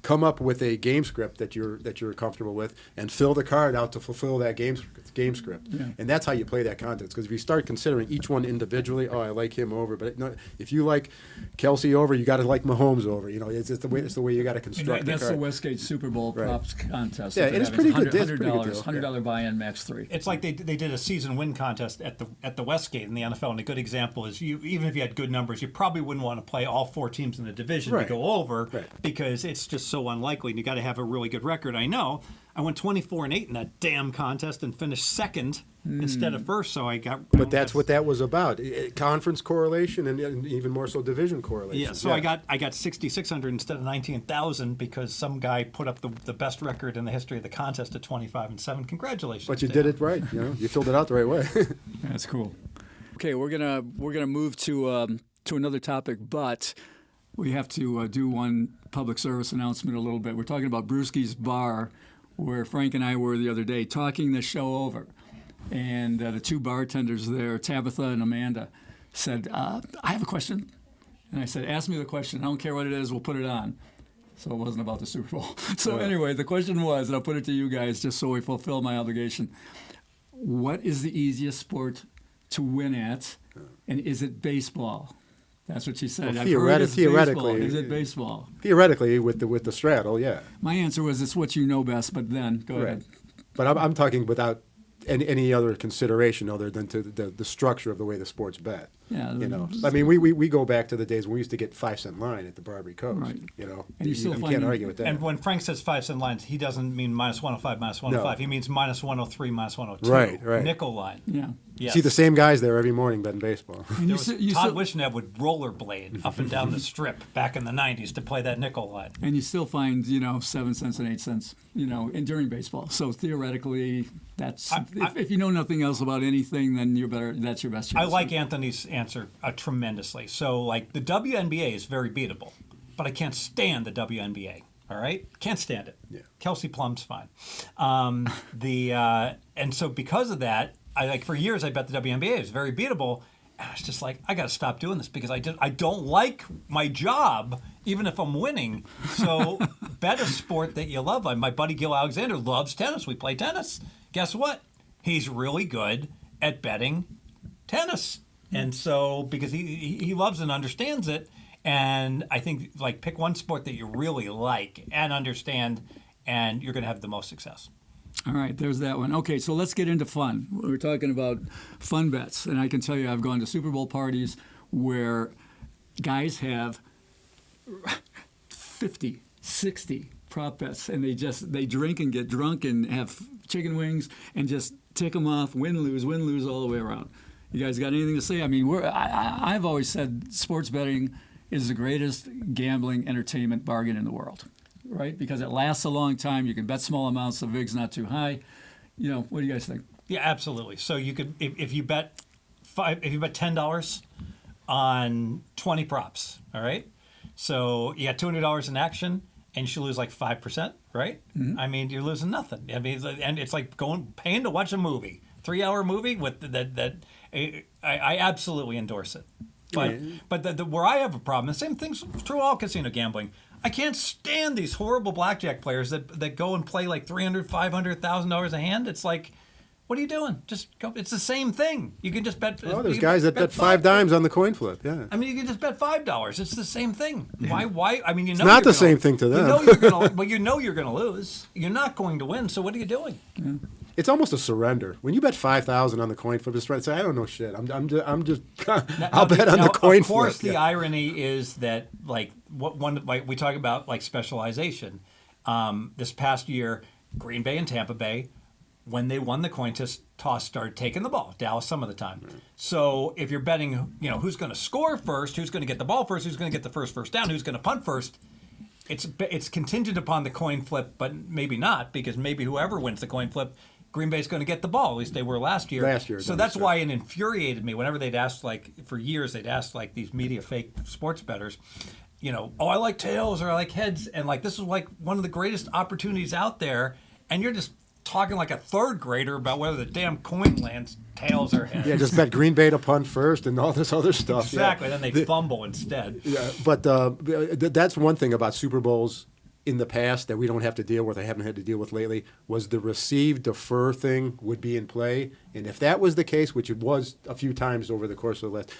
come up with a game script that you're comfortable with and fill the card out to fulfill that game script. Yeah. And that's how you play that contest. Because if you start considering each one individually, I like him over, but if you like Kelce over, you got to like Mahomes over. It's the way you got to construct. That's the Westgate Super Bowl props contest. Yeah, it's pretty good. $100 buy-in, max 3. It's like they did a season win contest at the Westgate in the NFL, and a good example is even if you had good numbers, you probably wouldn't want to play all 4 teams in the division to go over because it's just so unlikely, and you got to have a really good record. I know. I went 24-8 in that damn contest and finished second instead of first, so I got. But that's what that was about: conference correlation and even more so division correlation. Yeah. So I got 6,600 instead of 19,000 because some guy put up the best record in the history of the contest at 25-7. Congratulations! But you did it right. You filled it out the right way. That's cool. Okay, we're gonna move to another topic, but we have to do one public service announcement a little bit. We're talking about Brewski's Bar, where Frank and I were the other day talking the show over, and the two bartenders there, Tabitha and Amanda, said, "I have a question," and I said, "Ask me the question. I don't care what it is. We'll put it on." So it wasn't about the Super Bowl. So anyway, the question was, and I'll put it to you guys just so we fulfill my obligation. What is the easiest sport to win at, and is it baseball? That's what she said. Well, theoretically, is it baseball? Theoretically, with the straddle, yeah. My answer was it's what you know best, but then go ahead. But I'm talking without any other consideration other than to the structure of the way the sport's bet. Yeah, you know. I mean, we go back to the days when we used to get 5-cent line at the Barbary Coast. Right. You know, And you still can't argue with that. And when Frank says 5-cent lines, he doesn't mean minus 105, minus 105. No. He means minus 103, minus 102. Right. Nickel line. Yeah. Yes. See the same guys there every morning betting baseball. And There was Todd Wishnev would rollerblade up and down the strip back in the 90s to play that nickel line. And you still find, 7 cents and 8 cents, during baseball. So theoretically, that's if you know nothing else about anything, then you're better. That's your best chance. I like Anthony's answer tremendously. So, like, the WNBA is very beatable, but I can't stand the WNBA. All right, can't stand it. Yeah. Kelsey Plum's fine. And so because of that, for years I bet the WNBA is very beatable. And I was just like, I got to stop doing this because I don't like my job, even if I'm winning. So bet a sport that you love. My buddy Gil Alexander loves tennis. We play tennis. Guess what? He's really good at betting tennis. And so because he loves and understands it, and I think like pick one sport that you really like and understand, and you're going to have the most success. All right, there's that one. Okay, so let's get into fun. We're talking about fun bets, and I can tell you I've gone to Super Bowl parties where guys have 50, 60 prop bets, and they drink and get drunk and have chicken wings and just tick them off, win, lose all the way around. You guys got anything to say? I mean, I've always said sports betting is the greatest gambling entertainment bargain in the world. Right, because it lasts a long time. You can bet small amounts. The VIG's not too high. What do you guys think? Yeah, absolutely. So you could, if you bet $10 on 20 props, all right. So you got $200 in action, and you should lose like 5%, right? Mm-hmm. I mean, you're losing nothing. I mean, and it's like paying to watch a movie, 3-hour movie with that. I absolutely endorse it. But where I have a problem, the same thing's true all casino gambling. I can't stand these horrible blackjack players that go and play like $300,000, $500,000 a hand. It's like, what are you doing? Just go. It's the same thing. You can just bet. Oh, there's guys that bet 5 dimes on the coin flip. Yeah. I mean, you can just bet $5. It's the same thing. Why? I mean, it's not the same thing to them. You know you're gonna lose. You're not going to win. So what are you doing? Yeah. It's almost a surrender. When you bet 5,000 on the coin flip, it's right. Say, I don't know shit. I'm just. I'll bet on the coin flip. Of course, the irony is that like we talk about like specialization. This past year, Green Bay and Tampa Bay, when they won the coin toss, started taking the ball. Dallas some of the time. Right. So if you're betting, who's going to score first, who's going to get the ball first, who's going to get the first down, who's going to punt first. It's contingent upon the coin flip, but maybe not, because maybe whoever wins the coin flip, Green Bay's going to get the ball. At least they were last year. So that's why it infuriated me whenever they'd asked, for years, these media fake sports bettors, I like tails or I like heads. And this is one of the greatest opportunities out there. And you're just talking like a third grader about whether the damn coin lands tails or heads. Yeah, just bet Green Bay to punt first and all this other stuff. Exactly. Yeah. Then they fumble instead. Yeah, but that's one thing about Super Bowls in the past that we don't have to deal with, I haven't had to deal with lately, was the receive defer thing would be in play. And if that was the case, which it was a few times over the course of the last,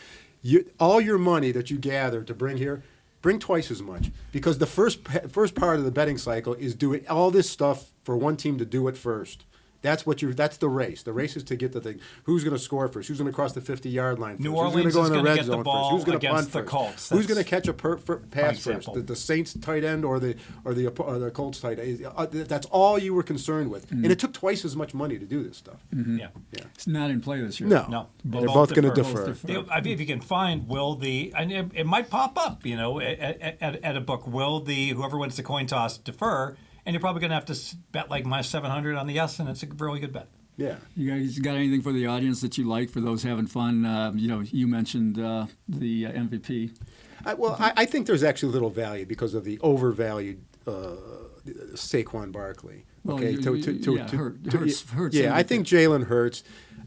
all your money that you gather to bring here, bring twice as much. Because the first part of the betting cycle is doing all this stuff for one team to do it first. That's the race. The race is to get the thing. Who's going to score first? Who's going to cross the 50-yard line first? New Orleans Who's going to go in the red get zone the ball first? Who's going to punt the first? Colts. Who's going to catch a pass first? The Saints tight end or the Colts tight end? That's all you were concerned with. Mm-hmm. And it took twice as much money to do this stuff. Mm-hmm. Yeah. It's not in play this year. No. They're both going to defer. If you can find, and it might pop up, at a book, whoever wins the coin toss defer, and you're probably going to have to bet like minus 700 on the yes, and it's a really good bet. Yeah. You guys got anything for the audience that you like for those having fun? You mentioned the MVP. I think there's actually little value because of the overvalued Saquon Barkley. Okay, Hurts. Yeah, I think Jalen Hurts.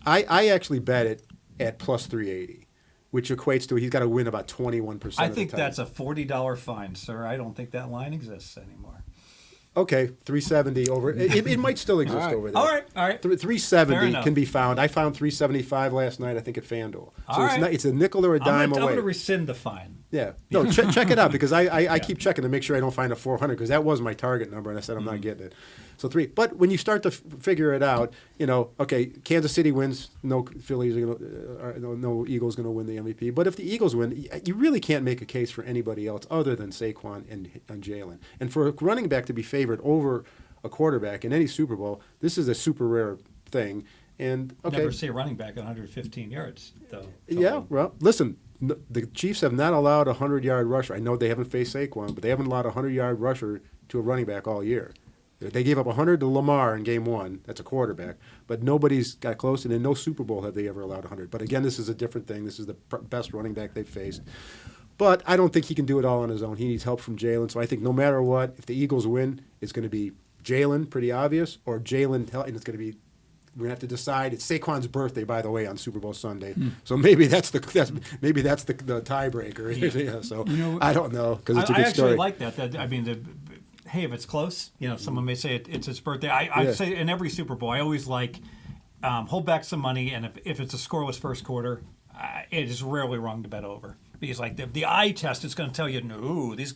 I actually bet it at plus 380, which equates to he's got to win about 21%. I think that's a $40 fine, sir. I don't think that line exists anymore. Okay, 370 over. It might still exist over there. All right. 370 can be found. I found 375 last night, I think, at FanDuel. So it's a nickel or a dime away. I'm going to rescind the fine. Yeah. No, check it out because I keep checking to make sure I don't find a 400 because that was my target number and I said I'm not getting it. So 3. But when you start to figure it out, okay, Kansas City wins. No Phillies are gonna, no Eagles going to win the MVP. But if the Eagles win, you really can't make a case for anybody else other than Saquon and Jalen. And for a running back to be favored over a quarterback in any Super Bowl, this is a super rare thing. And okay, never see a running back at 115 yards though. Yeah. Well, listen. The Chiefs have not allowed a 100-yard rusher. I know they haven't faced Saquon, but they haven't allowed a 100-yard rusher to a running back all year. They gave up 100 to Lamar in game 1. That's a quarterback. But nobody's got close, and in no Super Bowl have they ever allowed 100. But again, this is a different thing. This is the best running back they've faced. But I don't think he can do it all on his own. He needs help from Jalen. So I think no matter what, if the Eagles win, it's going to be Jalen, pretty obvious, or Jalen, and it's going to be we're going to have to decide. It's Saquon's birthday, by the way, on Super Bowl Sunday. So maybe that's the tiebreaker. Yeah, so I don't know because it's a good story. I actually like that. Hey, if it's close, someone may say it's his birthday. I say in every Super Bowl, I always like hold back some money, and if it's a scoreless first quarter, it is rarely wrong to bet over. Because the eye test is going to tell you, no, these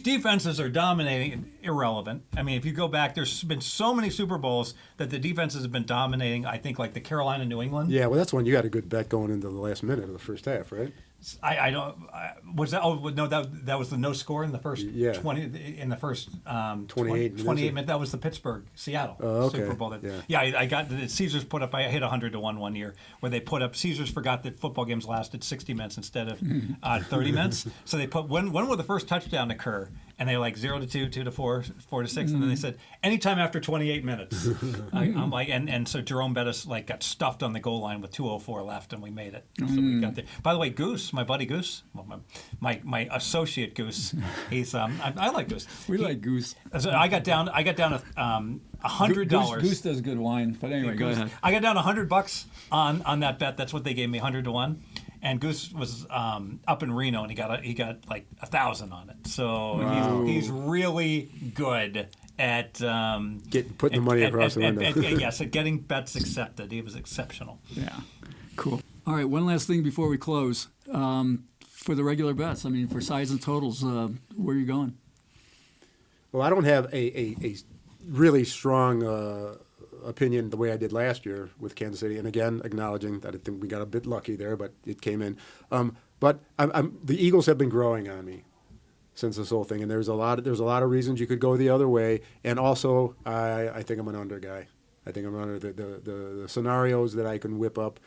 defenses are dominating, irrelevant. I mean, if you go back, there's been so many Super Bowls that the defenses have been dominating. I think like the Carolina, New England. Yeah, well, that's when you had a good bet going into the last minute of the first half, right? I don't. Was that? Oh no, that was the no score in the first 20 in the first 28 minutes. That was the Pittsburgh Seattle Super Bowl. I got the Caesars put up. I hit 100 to 1 year where they put up. Caesars forgot that football games lasted 60 minutes instead of 30 minutes. So they put when will the first touchdown occur? And they 0 to 2, 2 to 4, 4 to 6, and then they said anytime after 28 minutes. I'm like, and so Jerome Bettors got stuffed on the goal line with 2:04 left, and we made it. So we got there. By the way, Goose, my buddy Goose, my associate Goose, he's I like Goose. We like Goose. So I got down $100. Goose does good wine, but anyway, go ahead. I got down $100 on that bet. That's what they gave me, 100 to 1. And Goose was up in Reno, and he got 1,000 on it. So he's really good at putting the money across the window. Yes, at getting bets accepted. He was exceptional. Yeah, cool. All right, one last thing before we close. For the regular bets, for size and totals, where are you going? Well, I don't have a really strong opinion the way I did last year with Kansas City, and again acknowledging that I think we got a bit lucky there, but it came in. But the Eagles have been growing on me since this whole thing, and there's a lot of reasons you could go the other way, and also I think I'm an under guy. I think I'm under the scenarios that I can whip up.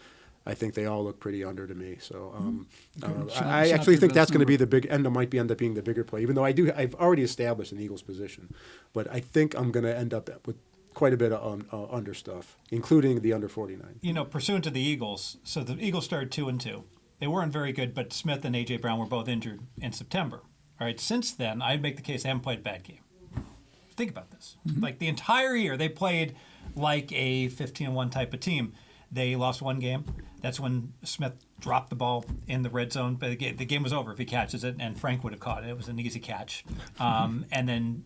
I think they all look pretty under to me. So I actually think that's going to be the big end. Might end up being the bigger play, even though I've already established an Eagles position, but I think I'm going to end up with quite a bit of under stuff, including the under 49. Pursuant to the Eagles, so the Eagles started 2-2. They weren't very good, but Smith and A.J. Brown were both injured in September. All right, since then, I'd make the case they haven't played a bad game. Think about this. The entire year, they played like a 15-1 type of team. They lost one game. That's when Smith dropped the ball in the red zone. But the game was over if he catches it, and Frank would have caught it. It was an easy catch. And then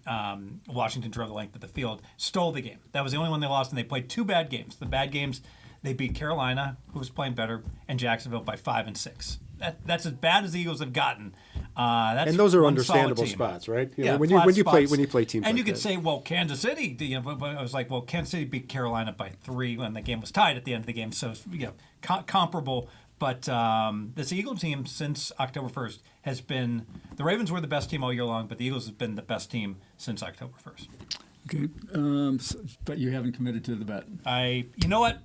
Washington drove the length of the field, stole the game. That was the only one they lost, and they played 2 bad games. The bad games, they beat Carolina, who was playing better, and Jacksonville by 5 and 6. That's as bad as the Eagles have gotten. And those are understandable spots, right? When you play teams. And like you could that. say, well, Kansas City. But I was like, well, Kansas City beat Carolina by 3 when the game was tied at the end of the game. So comparable. But this Eagle team since October 1st has been. The Ravens were the best team all year long, but the Eagles have been the best team since October 1st. Okay, but you haven't committed to the bet. You know what?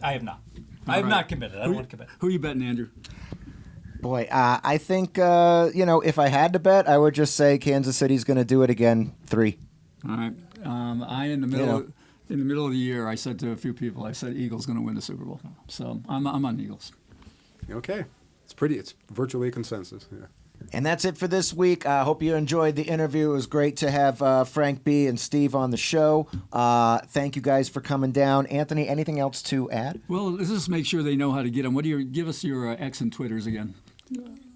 I have not. I have not committed. I don't want to commit. Who are you betting, Andrew? Boy, I think, if I had to bet, I would just say Kansas City's going to do it again, 3. All right. I in the middle. in the middle of the year, I said to a few people, I said Eagles going to win the Super Bowl. So I'm on Eagles. Okay. It's virtually a consensus. Yeah. And that's it for this week. I hope you enjoyed the interview. It was great to have Frank B. and Steve on the show. Thank you guys for coming down. Anthony, anything else to add? Well, let's just make sure they know how to get them. Give us your X and Twitters again.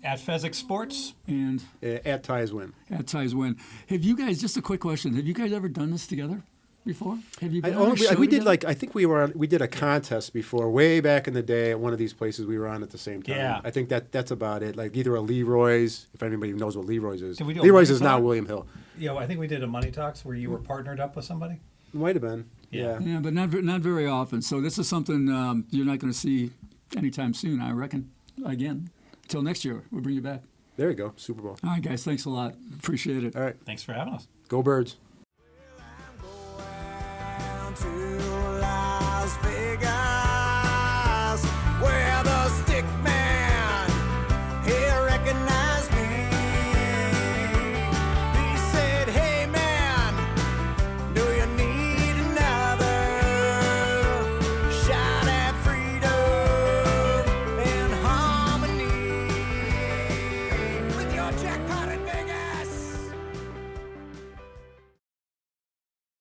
At Fezzik Sports. And At Ties Win. at Ties Win. Have you guys, just a quick question, have you guys ever done this together before? Have you been on a show we did together? I think we did a contest before, way back in the day at one of these places we were on at the same time. Yeah. I think that's about it. Like either a Leroy's, if anybody knows what Leroy's is. Did we do a Leroy's money is now talk? William Hill. Yeah, I think we did a Money Talks where you were partnered up with somebody. Might have been. Yeah. Yeah, but not very often. So this is something you're not going to see anytime soon, I reckon. Again, until next year, we'll bring you back. There you go. Super Bowl. All right, guys, thanks a lot. Appreciate it. All right. Thanks for having us. Go Birds. To Las Vegas.